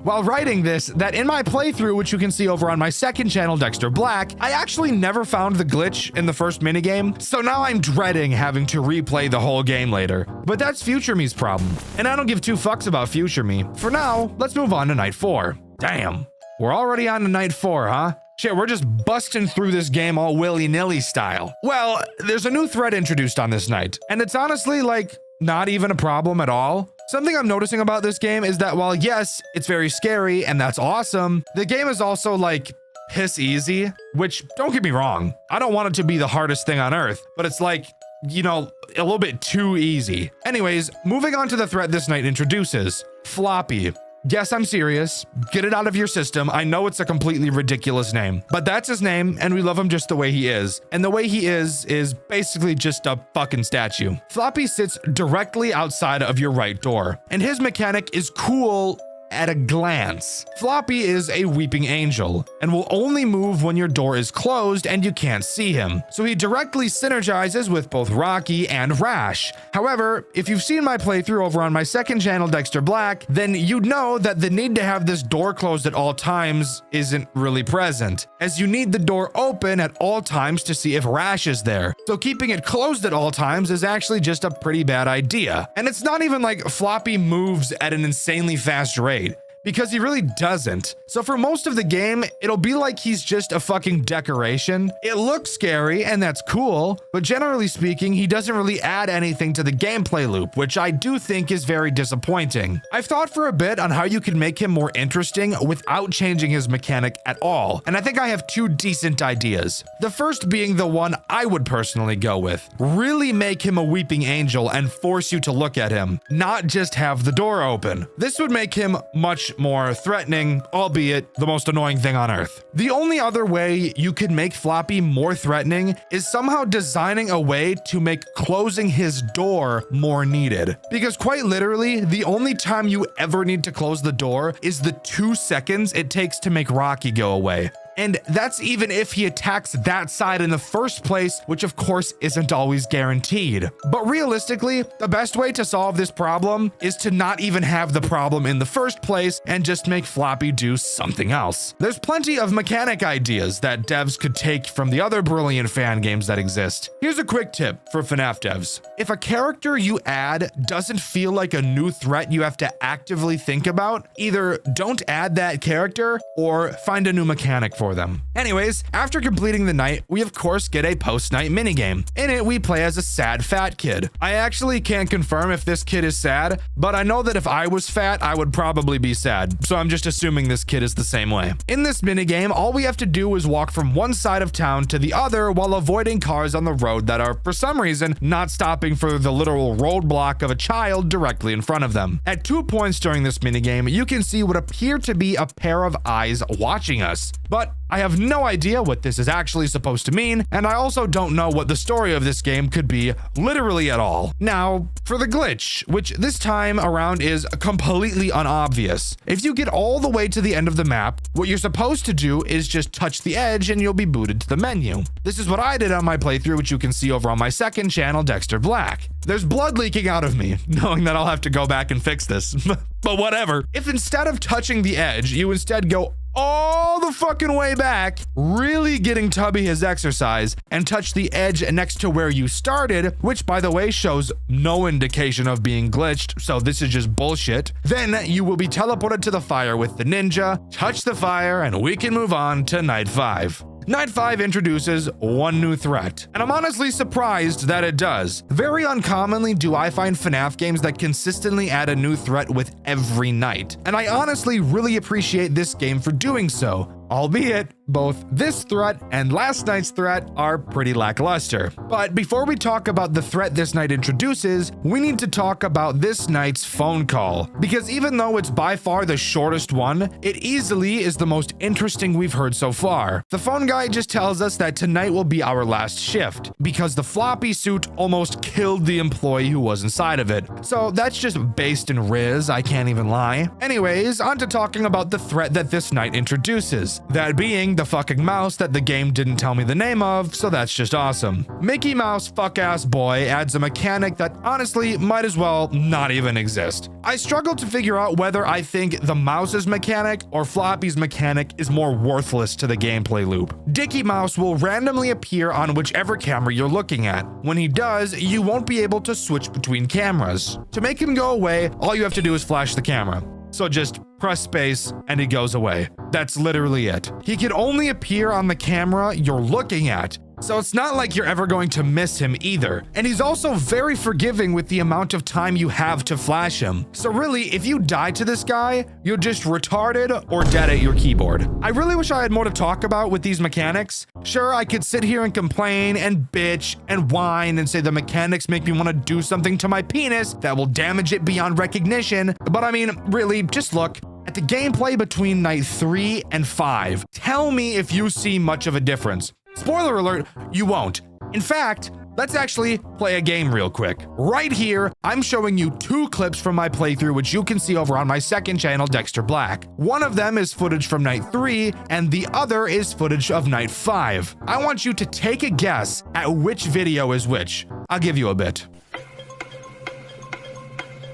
while writing this that in my playthrough, which you can see over on my second channel, Dxtr Black, I actually never found the glitch in the first minigame. So now I'm dreading having to replay the whole game later. But that's future me's problem. And I don't give two fucks about future me. For now, let's move on to night 4. Damn, we're already on to night 4, huh? Shit, we're just busting through this game all willy-nilly style. Well, there's a new thread introduced on this night, and it's honestly, like, not even a problem at all. Something I'm noticing about this game is that while yes, it's very scary and that's awesome, the game is also, like, piss easy, which don't get me wrong, I don't want it to be the hardest thing on earth, but it's like, you know, a little bit too easy. Anyways, moving on to the threat this night introduces, Floppy. Yes, I'm serious. Get it out of your system. I know it's a completely ridiculous name, but that's his name and we love him just the way he is. And the way he is basically just a fucking statue. Floppy sits directly outside of your right door, and his mechanic is cool at a glance. Floppy is a weeping angel and will only move when your door is closed and you can't see him. So he directly synergizes with both Rocky and Rash. However, if you've seen my playthrough over on my second channel, Dxtr Black, then you'd know that the need to have this door closed at all times isn't really present, as you need the door open at all times to see if Rash is there. So keeping it closed at all times is actually just a pretty bad idea. And it's not even like Floppy moves at an insanely fast rate, because he really doesn't. So for most of the game, it'll be like he's just a fucking decoration. It looks scary and that's cool, but generally speaking, he doesn't really add anything to the gameplay loop, which I do think is very disappointing. I've thought for a bit on how you can make him more interesting without changing his mechanic at all, and I think I have two decent ideas. The first being the one I would personally go with. Really make him a weeping angel and force you to look at him, not just have the door open. This would make him much more threatening, albeit the most annoying thing on earth. The only other way you could make Floppy more threatening is somehow designing a way to make closing his door more needed. Because quite literally, the only time you ever need to close the door is the 2 seconds it takes to make Rocky go away. And that's even if he attacks that side in the first place, which of course isn't always guaranteed. But realistically, the best way to solve this problem is to not even have the problem in the first place and just make Floppy do something else. There's plenty of mechanic ideas that devs could take from the other brilliant fan games that exist. Here's a quick tip for FNAF devs. If a character you add doesn't feel like a new threat you have to actively think about, either don't add that character or find a new mechanic for them. Anyways, after completing the night, we of course get a post-night minigame. In it, we play as a sad fat kid. I actually can't confirm if this kid is sad, but I know that if I was fat, I would probably be sad. So I'm just assuming this kid is the same way. In this minigame, all we have to do is walk from one side of town to the other while avoiding cars on the road that are, for some reason, not stopping for the literal roadblock of a child directly in front of them. At 2 points during this minigame, you can see what appear to be a pair of eyes watching us. But I have no idea what this is actually supposed to mean, and I also don't know what the story of this game could be literally at all. Now, for the glitch, which this time around is completely unobvious. If you get all the way to the end of the map, what you're supposed to do is just touch the edge and you'll be booted to the menu. This is what I did on my playthrough, which you can see over on my second channel, Dxtr Black. There's blood leaking out of me, knowing that I'll have to go back and fix this, but whatever. If instead of touching the edge, you instead go all the fucking way back, really getting Tubby his exercise, and touch the edge next to where you started, which by the way shows no indication of being glitched, so this is just bullshit, then you will be teleported to the fire with the ninja, touch the fire, and we can move on to night 5. Night 5 introduces one new threat, and I'm honestly surprised that it does. Very uncommonly do I find FNAF games that consistently add a new threat with every night, and I honestly really appreciate this game for doing so. Albeit, both this threat and last night's threat are pretty lackluster. But before we talk about the threat this night introduces, we need to talk about this night's phone call. Because even though it's by far the shortest one, it easily is the most interesting we've heard so far. The phone guy just tells us that tonight will be our last shift, because the floppy suit almost killed the employee who was inside of it. So that's just based in Riz, I can't even lie. Anyways, on to talking about the threat that this night introduces. That being the fucking mouse that the game didn't tell me the name of, so that's just awesome. Mickey Mouse fuck-ass boy adds a mechanic that honestly might as well not even exist. I struggle to figure out whether I think the mouse's mechanic or Floppy's mechanic is more worthless to the gameplay loop. Dicky Mouse will randomly appear on whichever camera you're looking at. When he does, you won't be able to switch between cameras. To make him go away, all you have to do is flash the camera. So just press space and he goes away. That's literally it. He can only appear on the camera you're looking at. So it's not like you're ever going to miss him either. And he's also very forgiving with the amount of time you have to flash him. So really, if you die to this guy, you're just retarded or dead at your keyboard. I really wish I had more to talk about with these mechanics. Sure, I could sit here and complain and bitch and whine and say the mechanics make me want to do something to my penis that will damage it beyond recognition. But I mean, really, just look at the gameplay between night 3 and 5. Tell me if you see much of a difference. Spoiler alert, you won't. In fact, let's actually play a game real quick. Right here, I'm showing you 2 clips from my playthrough, which you can see over on my second channel, Dxtr Black. One of them is footage from night 3, and the other is footage of night 5. I want you to take a guess at which video is which. I'll give you a bit.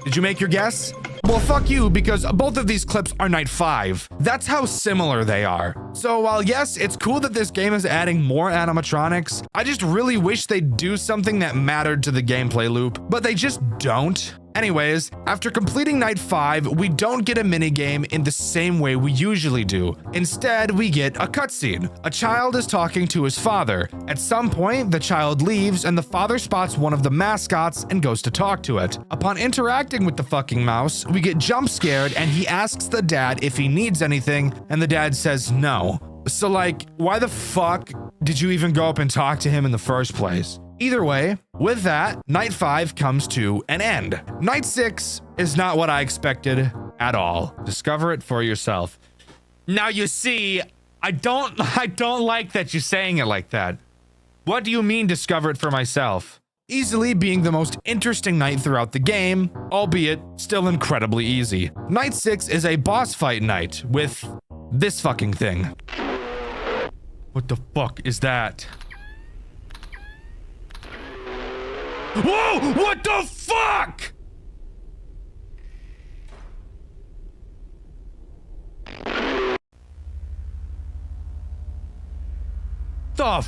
Did you make your guess? Well, fuck you, because both of these clips are night 5. That's how similar they are. So while yes, it's cool that this game is adding more animatronics, I just really wish they'd do something that mattered to the gameplay loop, but they just don't. Anyways, after completing night 5, we don't get a minigame in the same way we usually do. Instead, we get a cutscene. A child is talking to his father. At some point, the child leaves and the father spots one of the mascots and goes to talk to it. Upon interacting with the fucking mouse, we get jump scared and he asks the dad if he needs anything, and the dad says no. So like, why the fuck did you even go up and talk to him in the first place? Either way, with that, night 5 comes to an end. Night 6 is not what I expected at all. Discover it for yourself. Now you see, I don't like that you're saying it like that. What do you mean discover it for myself? Easily being the most interesting night throughout the game, albeit still incredibly easy. Night 6 is a boss fight night with this fucking thing. What the fuck is that? Whoa! What the fuck? The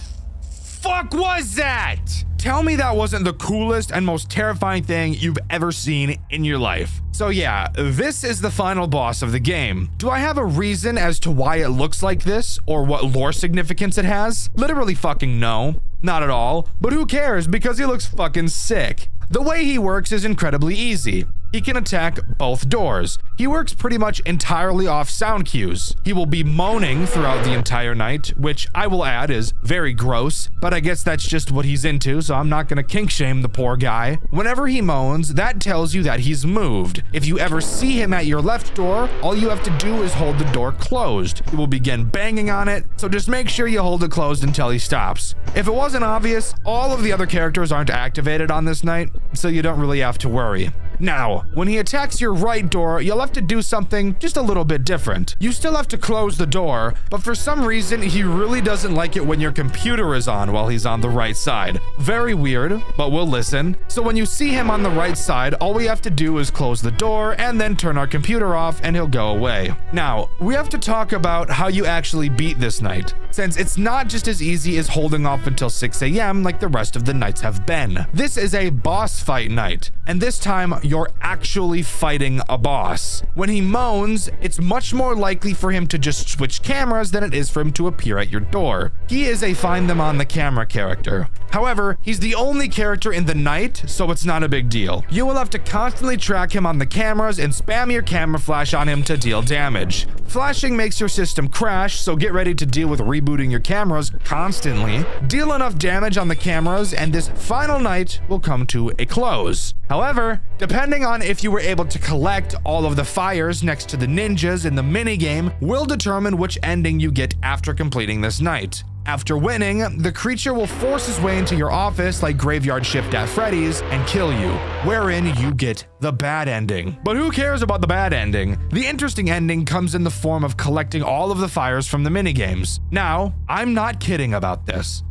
fuck was that? Tell me that wasn't the coolest and most terrifying thing you've ever seen in your life. So yeah, this is the final boss of the game. Do I have a reason as to why it looks like this or what lore significance it has? Literally fucking no. Not at all, but who cares because he looks fucking sick. The way he works is incredibly easy. He can attack both doors. He works pretty much entirely off sound cues. He will be moaning throughout the entire night, which I will add is very gross, but I guess that's just what he's into, so I'm not gonna kink shame the poor guy. Whenever he moans, that tells you that he's moved. If you ever see him at your left door, all you have to do is hold the door closed. He will begin banging on it, so just make sure you hold it closed until he stops. If it wasn't obvious, all of the other characters aren't activated on this night, so you don't really have to worry. Now, when he attacks your right door, you'll have to do something just a little bit different. You still have to close the door, but for some reason, he really doesn't like it when your computer is on while he's on the right side. Very weird, but we'll listen. So when you see him on the right side, all we have to do is close the door and then turn our computer off and he'll go away. Now, we have to talk about how you actually beat this night, since it's not just as easy as holding off until 6 a.m. like the rest of the nights have been. This is a boss fight night, and this time you're actually fighting a boss. When he moans, it's much more likely for him to just switch cameras than it is for him to appear at your door. He is a find them on the camera character. However, he's the only character in the night, so it's not a big deal. You will have to constantly track him on the cameras and spam your camera flash on him to deal damage. Flashing makes your system crash, so get ready to deal with rebooting your cameras constantly. Deal enough damage on the cameras and this final night will come to a close. However, depending on if you were able to collect all of the fires next to the ninjas in the minigame will determine which ending you get after completing this night. After winning, the creature will force his way into your office like Graveyard Shift at Freddy's and kill you, wherein you get the bad ending. But who cares about the bad ending? The interesting ending comes in the form of collecting all of the fires from the minigames. Now, I'm not kidding about this.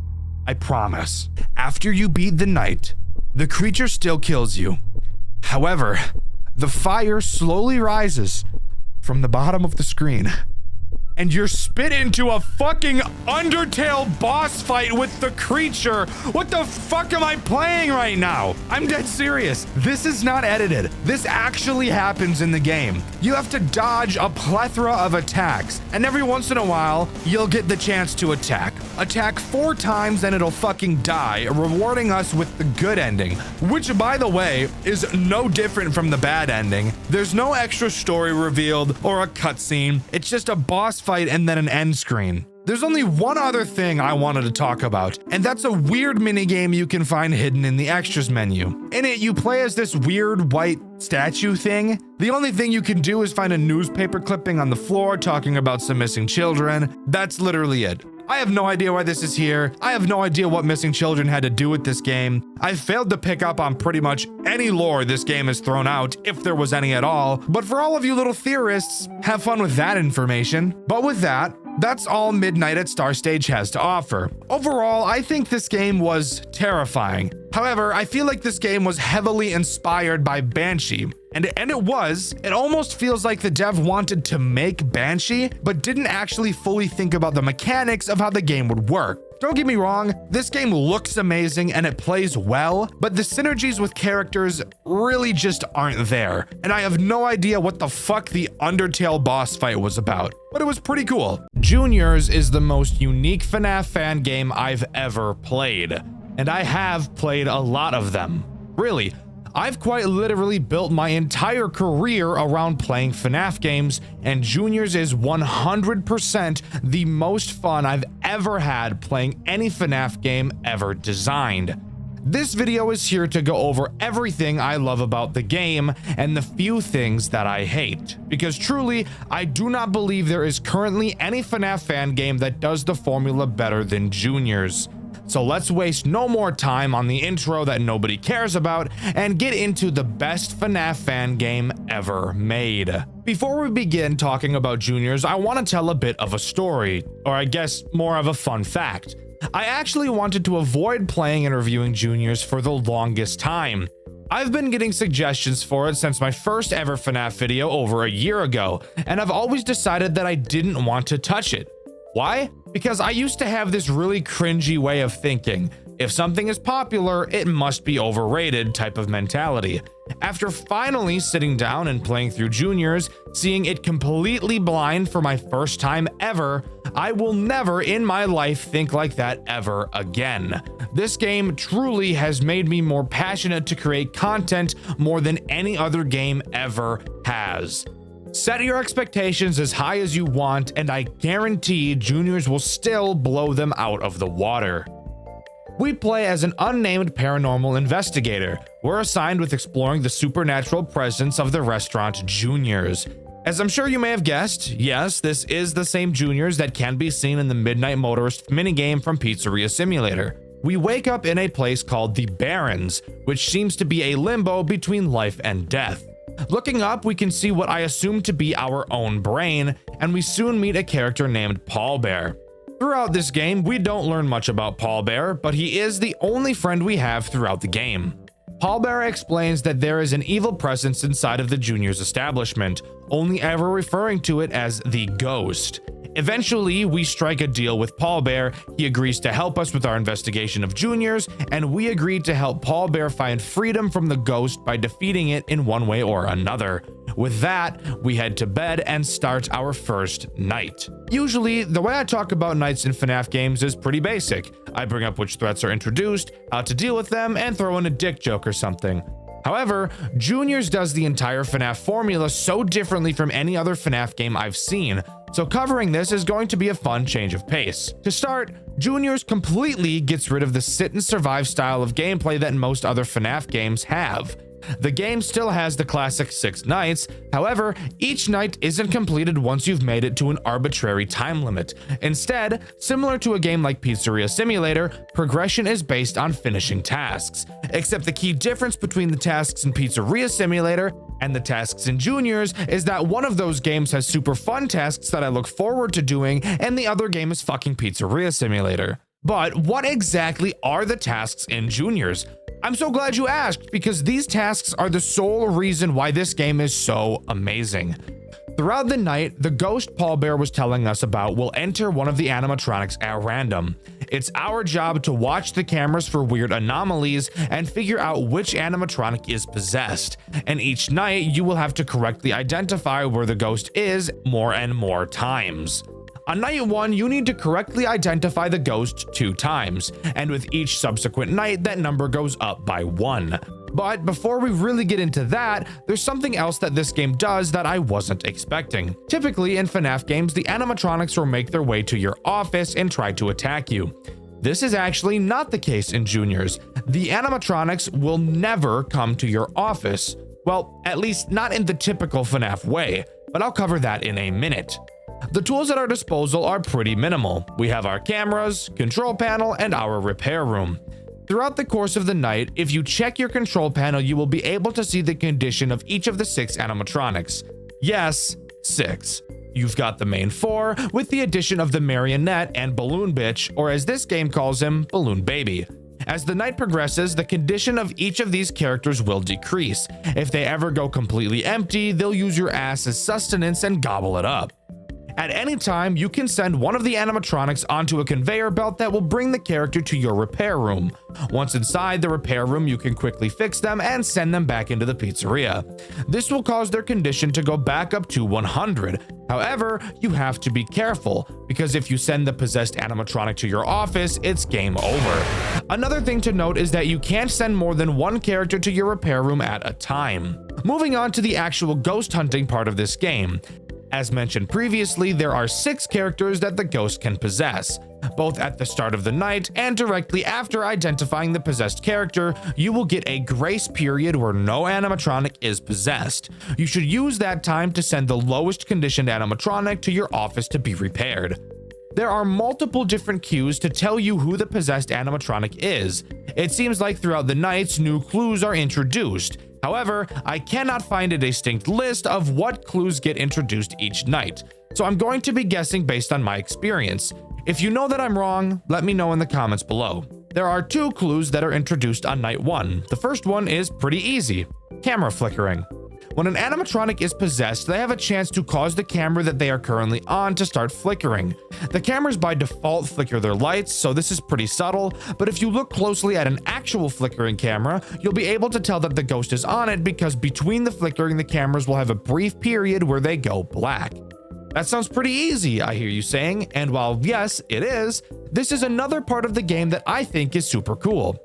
I promise. After you beat the night, the creature still kills you. However, the fire slowly rises from the bottom of the screen and you're spit into a fucking Undertale boss fight with the creature. What the fuck am I playing right now? I'm dead serious. This is not edited. This actually happens in the game. You have to dodge a plethora of attacks, and every once in a while, you'll get the chance to attack. Attack 4 times and it'll fucking die, rewarding us with the good ending, which by the way, is no different from the bad ending. There's no extra story revealed or a cutscene. It's just a boss fight and then an end screen. There's only one other thing I wanted to talk about, and that's a weird minigame you can find hidden in the extras menu. In it, you play as this weird white statue thing. The only thing you can do is find a newspaper clipping on the floor talking about some missing children. That's literally it. I have no idea why this is here. I have no idea what missing children had to do with this game. I failed to pick up on pretty much any lore this game has thrown out, if there was any at all. But for all of you little theorists, have fun with that information. But with that, that's all Midnight at Star Stage has to offer. Overall, I think this game was terrifying. However, I feel like this game was heavily inspired by Banshee. And it was. It almost feels like the dev wanted to make Banshee, but didn't actually fully think about the mechanics of how the game would work. Don't get me wrong, this game looks amazing and it plays well, but the synergies with characters really just aren't there. And I have no idea what the fuck the Undertale boss fight was about, but it was pretty cool. Juniors is the most unique FNAF fan game I've ever played, and I have played a lot of them. Really, I've quite literally built my entire career around playing FNAF games, and Juniors is 100% the most fun I've ever had playing any FNAF game ever designed. This video is here to go over everything I love about the game and the few things that I hate, because truly, I do not believe there is currently any FNAF fan game that does the formula better than Juniors. So let's waste no more time on the intro that nobody cares about and get into the best FNAF fan game ever made. Before we begin talking about Juniors, I want to tell a bit of a story, or I guess more of a fun fact. I actually wanted to avoid playing and reviewing Juniors for the longest time. I've been getting suggestions for it since my first ever FNAF video over a year ago, and I've always decided that I didn't want to touch it. Why? Because I used to have this really cringy way of thinking. If something is popular, it must be overrated type of mentality. After finally sitting down and playing through Juniors, seeing it completely blind for my first time ever, I will never in my life think like that ever again. This game truly has made me more passionate to create content more than any other game ever has. Set your expectations as high as you want, and I guarantee Juniors will still blow them out of the water. We play as an unnamed paranormal investigator. We're assigned with exploring the supernatural presence of the restaurant Juniors. As I'm sure you may have guessed, yes, this is the same Juniors that can be seen in the Midnight Motorist minigame from Pizzeria Simulator. We wake up in a place called the Barrens, which seems to be a limbo between life and death. Looking up, we can see what I assume to be our own brain, and we soon meet a character named Pallbear. Throughout this game, we don't learn much about Pallbear, but he is the only friend we have throughout the game. Pallbear explains that there is an evil presence inside of the Juniors establishment, only ever referring to it as the Ghost. Eventually, we strike a deal with Pallbear. He agrees to help us with our investigation of Juniors, and we agreed to help Pallbear find freedom from the Ghost by defeating it in one way or another. With that, we head to bed and start our first night. Usually, the way I talk about nights in FNAF games is pretty basic. I bring up which threats are introduced, how to deal with them, and throw in a dick joke or something. However, Juniors does the entire FNAF formula so differently from any other FNAF game I've seen, so covering this is going to be a fun change of pace. To start, Juniors completely gets rid of the sit and survive style of gameplay that most other FNAF games have. The game still has the classic 6 nights, however, each night isn't completed once you've made it to an arbitrary time limit. Instead, similar to a game like Pizzeria Simulator, progression is based on finishing tasks. Except the key difference between the tasks in Pizzeria Simulator and the tasks in Juniors is that one of those games has super fun tasks that I look forward to doing, and the other game is fucking Pizzeria Simulator. But what exactly are the tasks in Juniors? I'm so glad you asked, because these tasks are the sole reason why this game is so amazing. Throughout the night, the ghost Pallbear was telling us about will enter one of the animatronics at random. It's our job to watch the cameras for weird anomalies and figure out which animatronic is possessed. And each night, you will have to correctly identify where the ghost is more and more times. On night 1, you need to correctly identify the ghost 2 times, and with each subsequent night, that number goes up by 1. But before we really get into that, there's something else that this game does that I wasn't expecting. Typically in FNAF games, the animatronics will make their way to your office and try to attack you. This is actually not the case in Juniors. The animatronics will never come to your office. Well, at least not in the typical FNAF way, but I'll cover that in a minute. The tools at our disposal are pretty minimal. We have our cameras, control panel, and our repair room. Throughout the course of the night, if you check your control panel, you will be able to see the condition of each of the 6 animatronics. Yes, 6. You've got the main 4, with the addition of the Marionette and Balloon Bitch, or as this game calls him, Balloon Baby. As the night progresses, the condition of each of these characters will decrease. If they ever go completely empty, they'll use your ass as sustenance and gobble it up. At any time, you can send one of the animatronics onto a conveyor belt that will bring the character to your repair room. Once inside the repair room, you can quickly fix them and send them back into the pizzeria. This will cause their condition to go back up to 100. However, you have to be careful, because if you send the possessed animatronic to your office, it's game over. Another thing to note is that you can't send more than one character to your repair room at a time. Moving on to the actual ghost hunting part of this game. As mentioned previously, there are 6 characters that the ghost can possess. Both at the start of the night and directly after identifying the possessed character, you will get a grace period where no animatronic is possessed. You should use that time to send the lowest conditioned animatronic to your office to be repaired. There are multiple different cues to tell you who the possessed animatronic is. It seems like throughout the nights, new clues are introduced. However, I cannot find a distinct list of what clues get introduced each night, so I'm going to be guessing based on my experience. If you know that I'm wrong, let me know in the comments below. There are 2 clues that are introduced on night 1. The first one is pretty easy: camera flickering. When an animatronic is possessed, they have a chance to cause the camera that they are currently on to start flickering. The cameras by default flicker their lights, so this is pretty subtle, but if you look closely at an actual flickering camera, you'll be able to tell that the ghost is on it, because between the flickering, the cameras will have a brief period where they go black. That sounds pretty easy, I hear you saying, and while yes, it is, this is another part of the game that I think is super cool.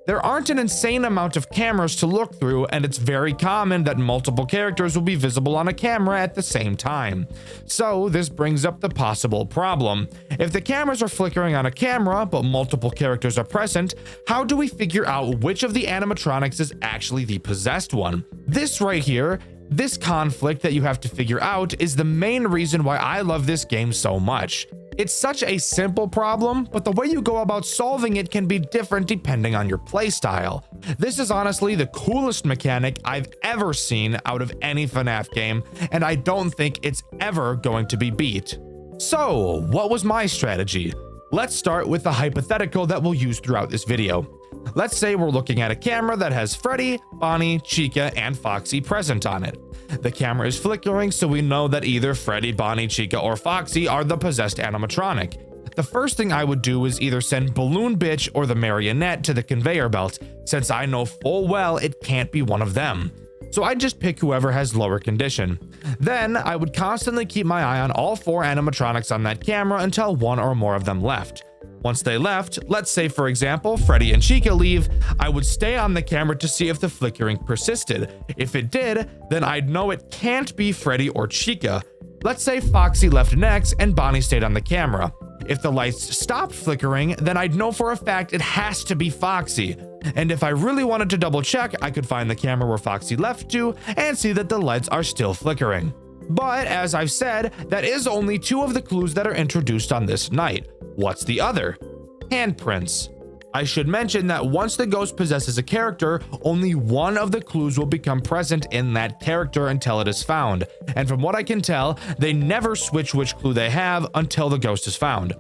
There aren't an insane amount of cameras to look through, and it's very common that multiple characters will be visible on a camera at the same time. So this brings up the possible problem. If the cameras are flickering on a camera, but multiple characters are present, how do we figure out which of the animatronics is actually the possessed one? This right here, this conflict that you have to figure out, is the main reason why I love this game so much. It's such a simple problem, but the way you go about solving it can be different depending on your playstyle. This is honestly the coolest mechanic I've ever seen out of any FNAF game, and I don't think it's ever going to be beat. So, what was my strategy? Let's start with the hypothetical that we'll use throughout this video. Let's say we're looking at a camera that has Freddy, Bonnie, Chica, and Foxy present on it. The camera is flickering, so we know that either Freddy, Bonnie, Chica, or Foxy are the possessed animatronic. The first thing I would do is either send Balloon Bitch or the Marionette to the conveyor belt, since I know full well it can't be one of them. So I'd just pick whoever has lower condition. Then I would constantly keep my eye on all 4 animatronics on that camera until 1 or more of them left. Once they left, let's say for example Freddy and Chica leave, I would stay on the camera to see if the flickering persisted. If it did, then I'd know it can't be Freddy or Chica. Let's say Foxy left next and Bonnie stayed on the camera. If the lights stopped flickering, then I'd know for a fact it has to be Foxy. And if I really wanted to double check, I could find the camera where Foxy left to and see that the lights are still flickering. But as I've said, that is only 2 of the clues that are introduced on this night. What's the other? Handprints. I should mention that once the ghost possesses a character, only 1 of the clues will become present in that character until it is found. And from what I can tell, they never switch which clue they have until the ghost is found.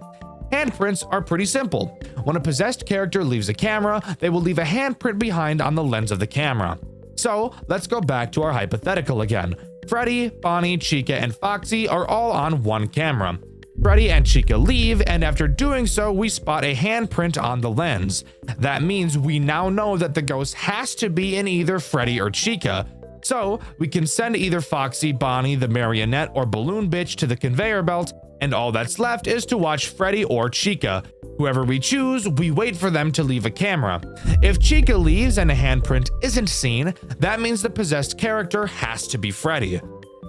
Handprints are pretty simple. When a possessed character leaves a camera, they will leave a handprint behind on the lens of the camera. So let's go back to our hypothetical again. Freddy, Bonnie, Chica, and Foxy are all on one camera. Freddy and Chica leave, and after doing so, we spot a handprint on the lens. That means we now know that the ghost has to be in either Freddy or Chica. So we can send either Foxy, Bonnie, the marionette, or balloon bitch to the conveyor belt, and all that's left is to watch Freddy or Chica. Whoever we choose, we wait for them to leave a camera. If Chica leaves and a handprint isn't seen, that means the possessed character has to be Freddy.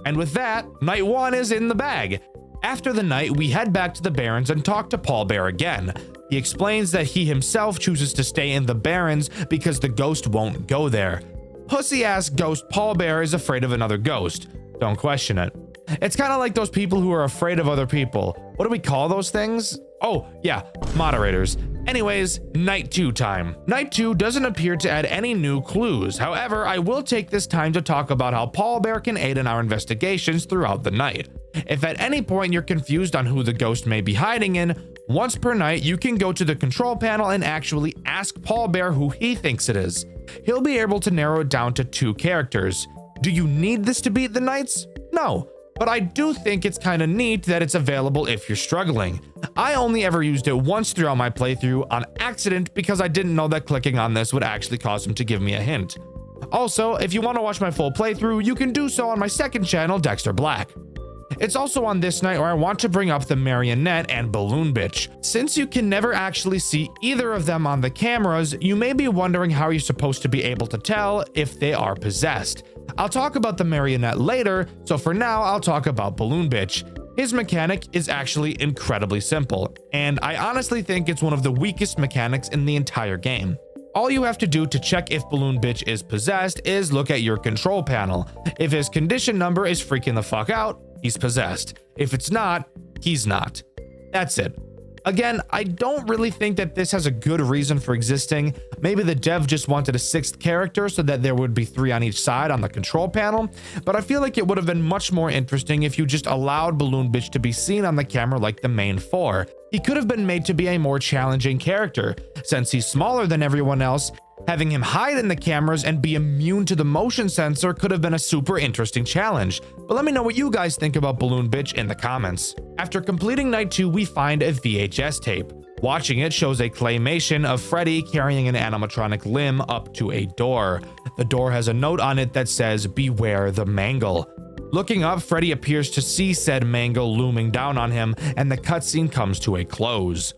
And with that, night 1 is in the bag. After the night, we head back to the Barrens and talk to Paul Bear again. He explains that he himself chooses to stay in the Barrens because the ghost won't go there. Pussy-ass ghost Paul Bear is afraid of another ghost. Don't question it. It's kind of like those people who are afraid of other people. What do we call those things? Oh, yeah, moderators. Anyways, night 2 time. Night 2 doesn't appear to add any new clues. However, I will take this time to talk about how Paul Bear can aid in our investigations throughout the night. If at any point you're confused on who the ghost may be hiding in, once per night you can go to the control panel and actually ask Paul Bear who he thinks it is. He'll be able to narrow it down to 2 characters. Do you need this to beat the nights? No. But I do think it's kind of neat that it's available if you're struggling. I only ever used it once throughout my playthrough on accident because I didn't know that clicking on this would actually cause him to give me a hint. Also, if you want to watch my full playthrough, you can do so on my second channel, Dxtr Black. It's also on this night where I want to bring up the marionette and balloon bitch. Since you can never actually see either of them on the cameras, you may be wondering how you're supposed to be able to tell if they are possessed. I'll talk about the marionette later, so for now I'll talk about balloon bitch. His mechanic is actually incredibly simple, and I honestly think it's one of the weakest mechanics in the entire game. All you have to do to check if Balloon Bitch is possessed is look at your control panel. If his condition number is freaking the fuck out, he's possessed. If it's not, he's not. That's it. Again, I don't really think that this has a good reason for existing. Maybe the dev just wanted a 6th character so that there would be 3 on each side on the control panel, but I feel like it would have been much more interesting if you just allowed Balloon Bitch to be seen on the camera like the main 4. He could have been made to be a more challenging character. Since he's smaller than everyone else, having him hide in the cameras and be immune to the motion sensor could have been a super interesting challenge. But let me know what you guys think about Balloon Bitch in the comments. After completing night 2, we find a VHS tape. Watching it shows a claymation of Freddy carrying an animatronic limb up to a door. The door has a note on it that says, "Beware the mangle." Looking up, Freddy appears to see said mangle looming down on him, and the cutscene comes to a close.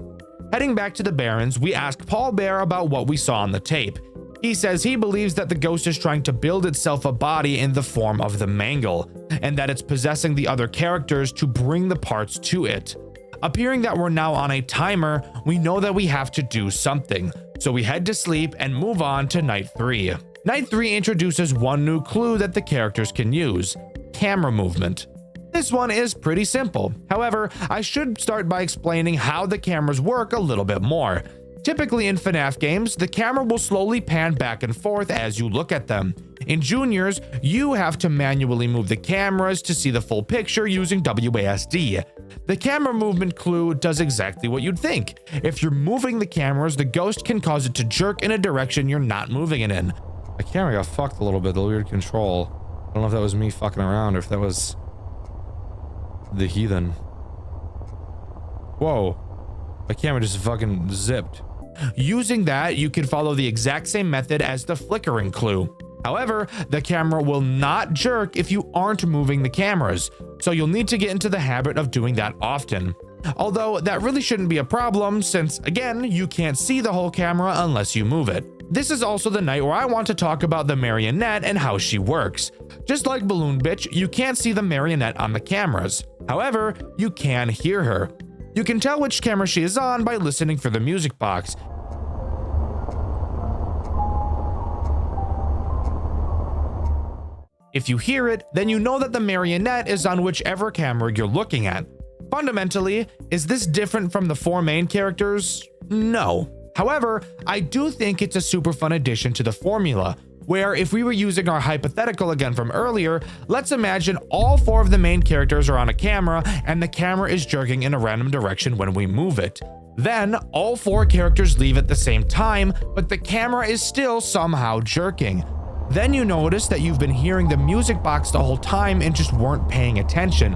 Heading back to the Barrens, we ask Paul Bear about what we saw on the tape. He says he believes that the ghost is trying to build itself a body in the form of the mangle, and that it's possessing the other characters to bring the parts to it. Appearing that we're now on a timer, we know that we have to do something, so we head to sleep and move on to night 3. Night 3 introduces one new clue that the characters can use: camera movement. This one is pretty simple. However, I should start by explaining how the cameras work a little bit more. Typically in FNAF games, the camera will slowly pan back and forth as you look at them. In Juniors, you have to manually move the cameras to see the full picture using WASD. The camera movement clue does exactly what you'd think. If you're moving the cameras, the ghost can cause it to jerk in a direction you're not moving it in. My camera got fucked a little bit, the weird control. I don't know if that was me fucking around or if that was the heathen. Whoa. My camera just fucking zipped. Using that, you can follow the exact same method as the flickering clue. However, the camera will not jerk if you aren't moving the cameras, so you'll need to get into the habit of doing that often. Although that really shouldn't be a problem since, again, you can't see the whole camera unless you move it. This is also the night where I want to talk about the marionette and how she works. Just like Balloon Bitch, you can't see the marionette on the cameras. However, you can hear her. You can tell which camera she is on by listening for the music box. If you hear it, then you know that the marionette is on whichever camera you're looking at. Fundamentally, is this different from the 4 main characters? No. However, I do think it's a super fun addition to the formula, where if we were using our hypothetical again from earlier, let's imagine all 4 of the main characters are on a camera and the camera is jerking in a random direction when we move it. Then all 4 characters leave at the same time, but the camera is still somehow jerking. Then you notice that you've been hearing the music box the whole time and just weren't paying attention.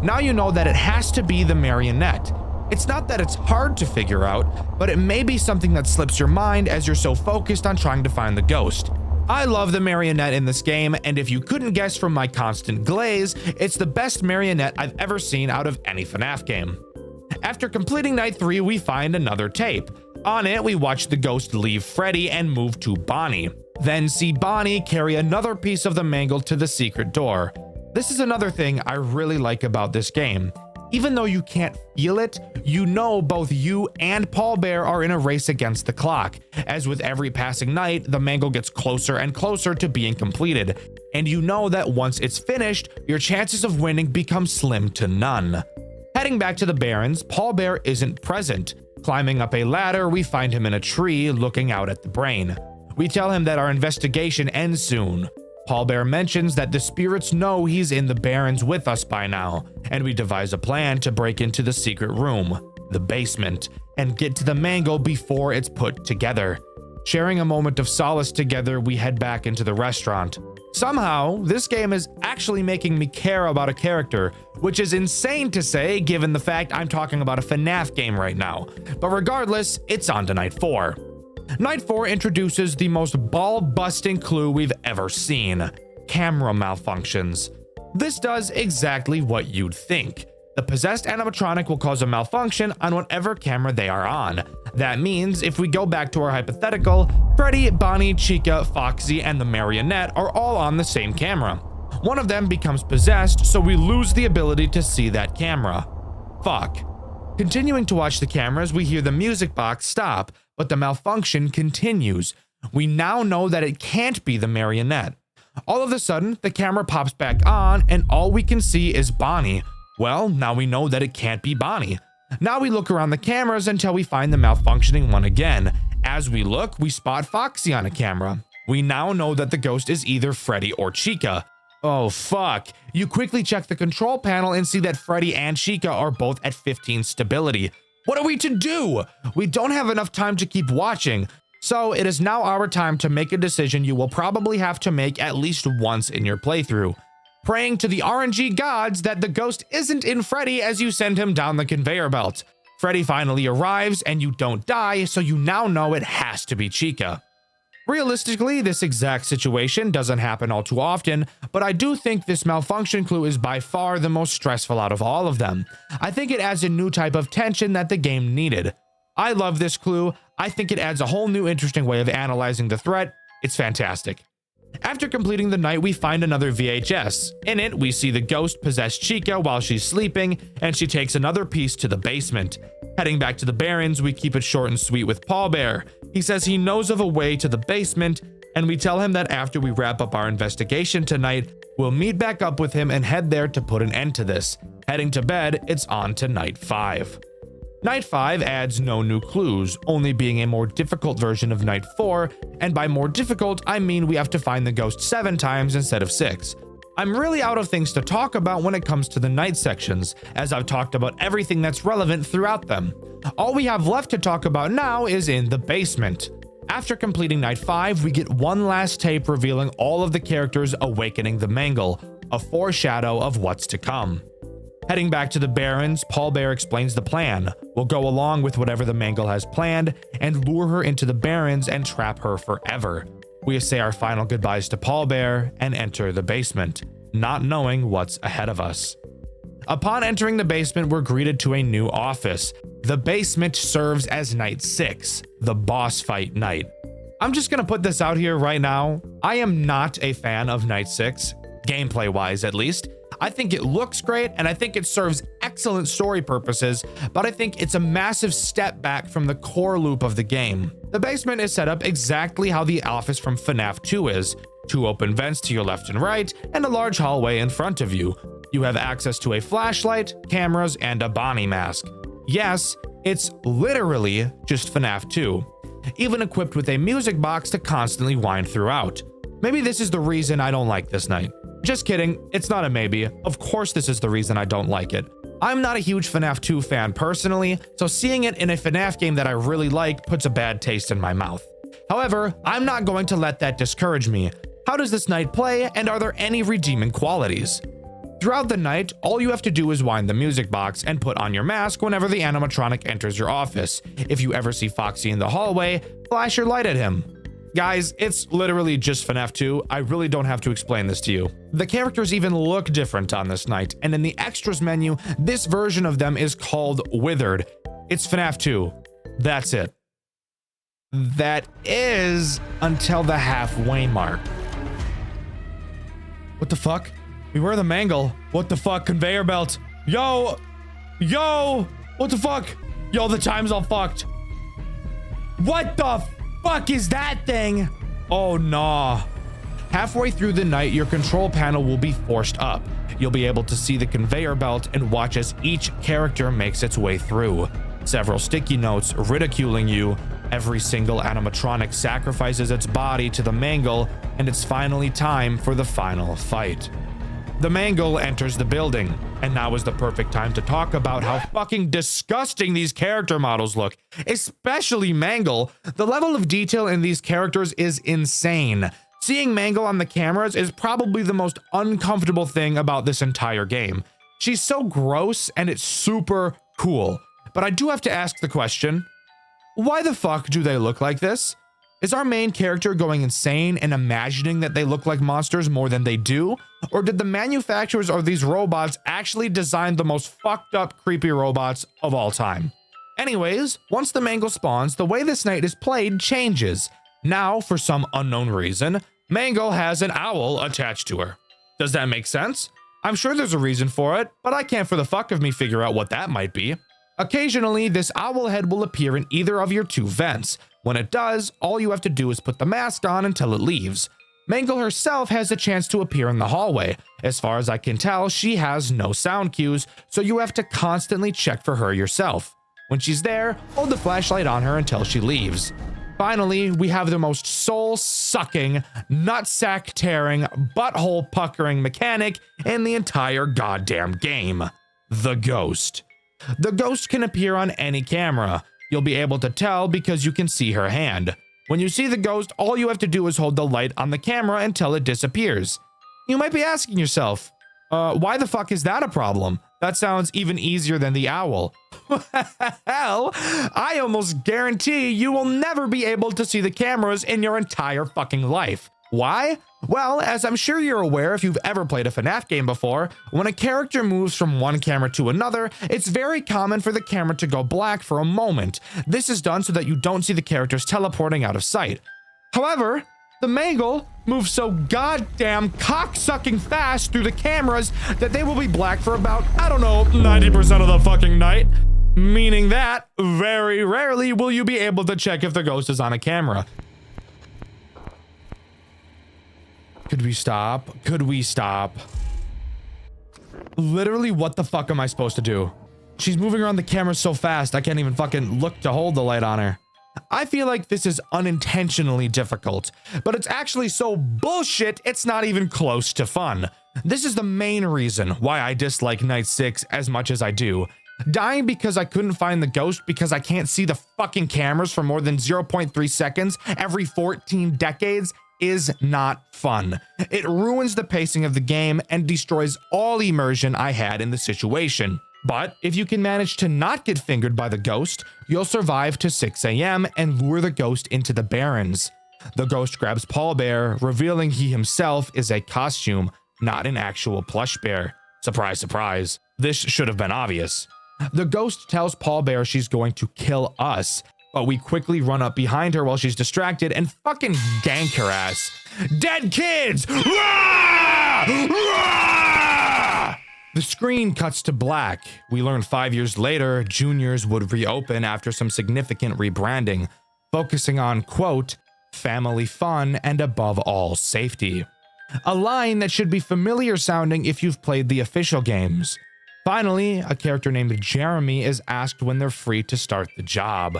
Now you know that it has to be the marionette. It's not that it's hard to figure out, but it may be something that slips your mind as you're so focused on trying to find the ghost. I love the marionette in this game, and if you couldn't guess from my constant glaze, it's the best marionette I've ever seen out of any FNAF game. After completing night 3, we find another tape. On it, we watch the ghost leave Freddy and move to Bonnie, then see Bonnie carry another piece of the mangle to the secret door. This is another thing I really like about this game. Even though you can't feel it, you know both you and Paul Bear are in a race against the clock, as with every passing night, the mangle gets closer and closer to being completed, and you know that once it's finished, your chances of winning become slim to none. Heading back to the Barrens, Paul Bear isn't present. Climbing up a ladder, we find him in a tree looking out at the brain. We tell him that our investigation ends soon. Paul Bear mentions that the spirits know he's in the Barrens with us by now, and we devise a plan to break into the secret room, the basement, and get to the mangle before it's put together. Sharing a moment of solace together, we head back into the restaurant. Somehow, this game is actually making me care about a character, which is insane to say given the fact I'm talking about a FNAF game right now. But regardless, it's on to night 4. Night 4 introduces the most ball-busting clue we've ever seen: camera malfunctions. This does exactly what you'd think. The possessed animatronic will cause a malfunction on whatever camera they are on. That means if we go back to our hypothetical, Freddy, Bonnie, Chica, Foxy, and the marionette are all on the same camera. One of them becomes possessed, so we lose the ability to see that camera. Fuck. Continuing to watch the cameras, we hear the music box stop, but the malfunction continues. We now know that it can't be the marionette. All of a sudden, the camera pops back on, and all we can see is Bonnie. Well, now we know that it can't be Bonnie. Now we look around the cameras until we find the malfunctioning one again. As we look, we spot Foxy on a camera. We now know that the ghost is either Freddy or Chica. Oh fuck. You quickly check the control panel and see that Freddy and Chica are both at 15 stability. What are we to do? We don't have enough time to keep watching. So it is now our time to make a decision you will probably have to make at least once in your playthrough. Praying to the RNG gods that the ghost isn't in Freddy as you send him down the conveyor belt. Freddy finally arrives and you don't die, so you now know it has to be Chica. Realistically, this exact situation doesn't happen all too often, but I do think this malfunction clue is by far the most stressful out of all of them. I think it adds a new type of tension that the game needed. I love this clue. I think it adds a whole new interesting way of analyzing the threat. It's fantastic. After completing the night, we find another VHS. In it, we see the ghost possess Chica while she's sleeping, and she takes another piece to the basement. Heading back to the Barrens, we keep it short and sweet with Paul Bear. He says he knows of a way to the basement, and we tell him that after we wrap up our investigation tonight, we'll meet back up with him and head there to put an end to this. Heading to bed, it's on to night 5. Night 5 adds no new clues, only being a more difficult version of Night 4, and by more difficult, I mean we have to find the ghost 7 times instead of 6. I'm really out of things to talk about when it comes to the night sections, as I've talked about everything that's relevant throughout them. All we have left to talk about now is in the basement. After completing Night 5, we get one last tape revealing all of the characters awakening the mangle, a foreshadow of what's to come. Heading back to the Barrens, Paul Bear explains the plan. We'll go along with whatever the mangle has planned and lure her into the Barrens and trap her forever. We say our final goodbyes to Paul Bear and enter the basement, not knowing what's ahead of us. Upon entering the basement, we're greeted to a new office. The basement serves as night 6, the boss fight night. I'm just gonna put this out here right now. I am not a fan of night 6, gameplay wise at least. I think it looks great and I think it serves excellent story purposes, but I think it's a massive step back from the core loop of the game. The basement is set up exactly how the office from FNAF 2 is. 2 open vents to your left and right, and a large hallway in front of you. You have access to a flashlight, cameras, and a Bonnie mask. Yes, it's literally just FNAF 2, even equipped with a music box to constantly wind throughout. Maybe this is the reason I don't like this night. Just kidding, it's not a maybe. Of course this is the reason I don't like it. I'm not a huge FNAF 2 fan personally, so seeing it in a FNAF game that I really like puts a bad taste in my mouth. However, I'm not going to let that discourage me. How does this night play, and are there any redeeming qualities? Throughout the night, all you have to do is wind the music box and put on your mask whenever the animatronic enters your office. If you ever see Foxy in the hallway, flash your light at him. Guys, it's literally just FNAF 2. I really don't have to explain this to you. The characters even look different on this night, and in the extras menu, this version of them is called Withered. It's FNAF 2. That's it. That is until the halfway mark. What the fuck? We wear the mangle. What the fuck? Conveyor belt. Yo! What the fuck? Yo, the time's all fucked. What the fuck is that thing? Oh, nah. Halfway through the night, your control panel will be forced up. You'll be able to see the conveyor belt and watch as each character makes its way through. Several sticky notes ridiculing you. Every single animatronic sacrifices its body to the mangle, and it's finally time for the final fight. The mangle enters the building, and now is the perfect time to talk about how fucking disgusting these character models look, especially Mangle. The level of detail in these characters is insane. Seeing Mangle on the cameras is probably the most uncomfortable thing about this entire game. She's so gross, and it's super cool. But I do have to ask the question, why the fuck do they look like this? Is our main character going insane and imagining that they look like monsters more than they do? Or did the manufacturers of these robots actually design the most fucked up, creepy robots of all time? Anyways, once the Mangle spawns, the way this night is played changes. Now, for some unknown reason, Mangle has an owl attached to her. Does that make sense? I'm sure there's a reason for it, but I can't for the fuck of me figure out what that might be. Occasionally, this owl head will appear in either of your two vents. When it does, all you have to do is put the mask on until it leaves. Mangle herself has a chance to appear in the hallway. As far as I can tell, she has no sound cues, so you have to constantly check for her yourself. When she's there, hold the flashlight on her until she leaves. Finally, we have the most soul-sucking, nutsack-tearing, butthole-puckering mechanic in the entire goddamn game. The Ghost. The Ghost can appear on any camera. You'll be able to tell because you can see her hand. When you see the Ghost, all you have to do is hold the light on the camera until it disappears. You might be asking yourself, why the fuck is that a problem? That sounds even easier than the owl. Hell, I almost guarantee you will never be able to see the cameras in your entire fucking life. Why? Well, as I'm sure you're aware if you've ever played a FNAF game before, when a character moves from one camera to another, it's very common for the camera to go black for a moment. This is done so that you don't see the characters teleporting out of sight. However, the Mangle moves so goddamn cocksucking fast through the cameras that they will be black for about, 90% of the fucking night. Meaning that, very rarely will you be able to check if the Ghost is on a camera. Could we stop? Could we stop? Literally, what the fuck am I supposed to do? She's moving around the camera so fast, I can't even fucking look to hold the light on her. I feel like this is unintentionally difficult, but it's actually so bullshit, it's not even close to fun. This is the main reason why I dislike Night 6 as much as I do. Dying because I couldn't find the Ghost because I can't see the fucking cameras for more than 0.3 seconds every 14 decades is not fun. It ruins the pacing of the game and destroys all immersion I had in the situation. But if you can manage to not get fingered by the Ghost, you'll survive to 6 AM and lure the Ghost into the Barrens. The Ghost grabs Paul Bear, revealing he himself is a costume, not an actual plush bear. Surprise, surprise. This should have been obvious. The Ghost tells Paul Bear she's going to kill us, but we quickly run up behind her while she's distracted and fucking gank her ass. Dead kids! Rah! Rah! The screen cuts to black. We learn 5 years later, Juniors would reopen after some significant rebranding, focusing on, quote, family fun and above all safety. A line that should be familiar sounding if you've played the official games. Finally, a character named Jeremy is asked when they're free to start the job.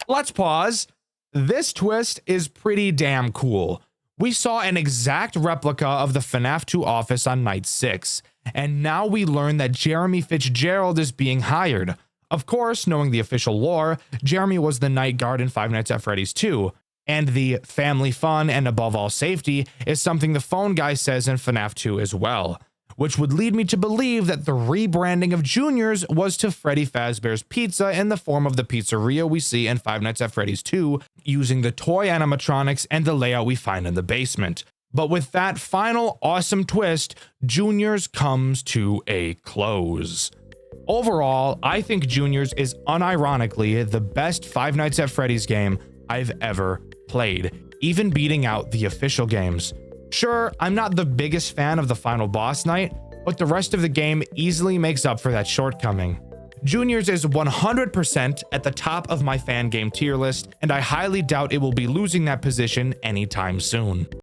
Let's pause. This twist is pretty damn cool. We saw an exact replica of the FNAF 2 office on Night 6, and now we learn that Jeremy Fitzgerald is being hired. Of course, knowing the official lore, Jeremy was the night guard in Five Nights at Freddy's 2. And the family fun and above all safety is something the phone guy says in FNAF 2 as well, which would lead me to believe that the rebranding of Juniors was to Freddy Fazbear's Pizza in the form of the pizzeria we see in Five Nights at Freddy's 2, using the toy animatronics and the layout we find in the basement. But with that final awesome twist, Juniors comes to a close. Overall, I think Juniors is unironically the best Five Nights at Freddy's game I've ever played, even beating out the official games. Sure, I'm not the biggest fan of the final boss night, but the rest of the game easily makes up for that shortcoming. Juniors is 100% at the top of my fan game tier list, and I highly doubt it will be losing that position anytime soon.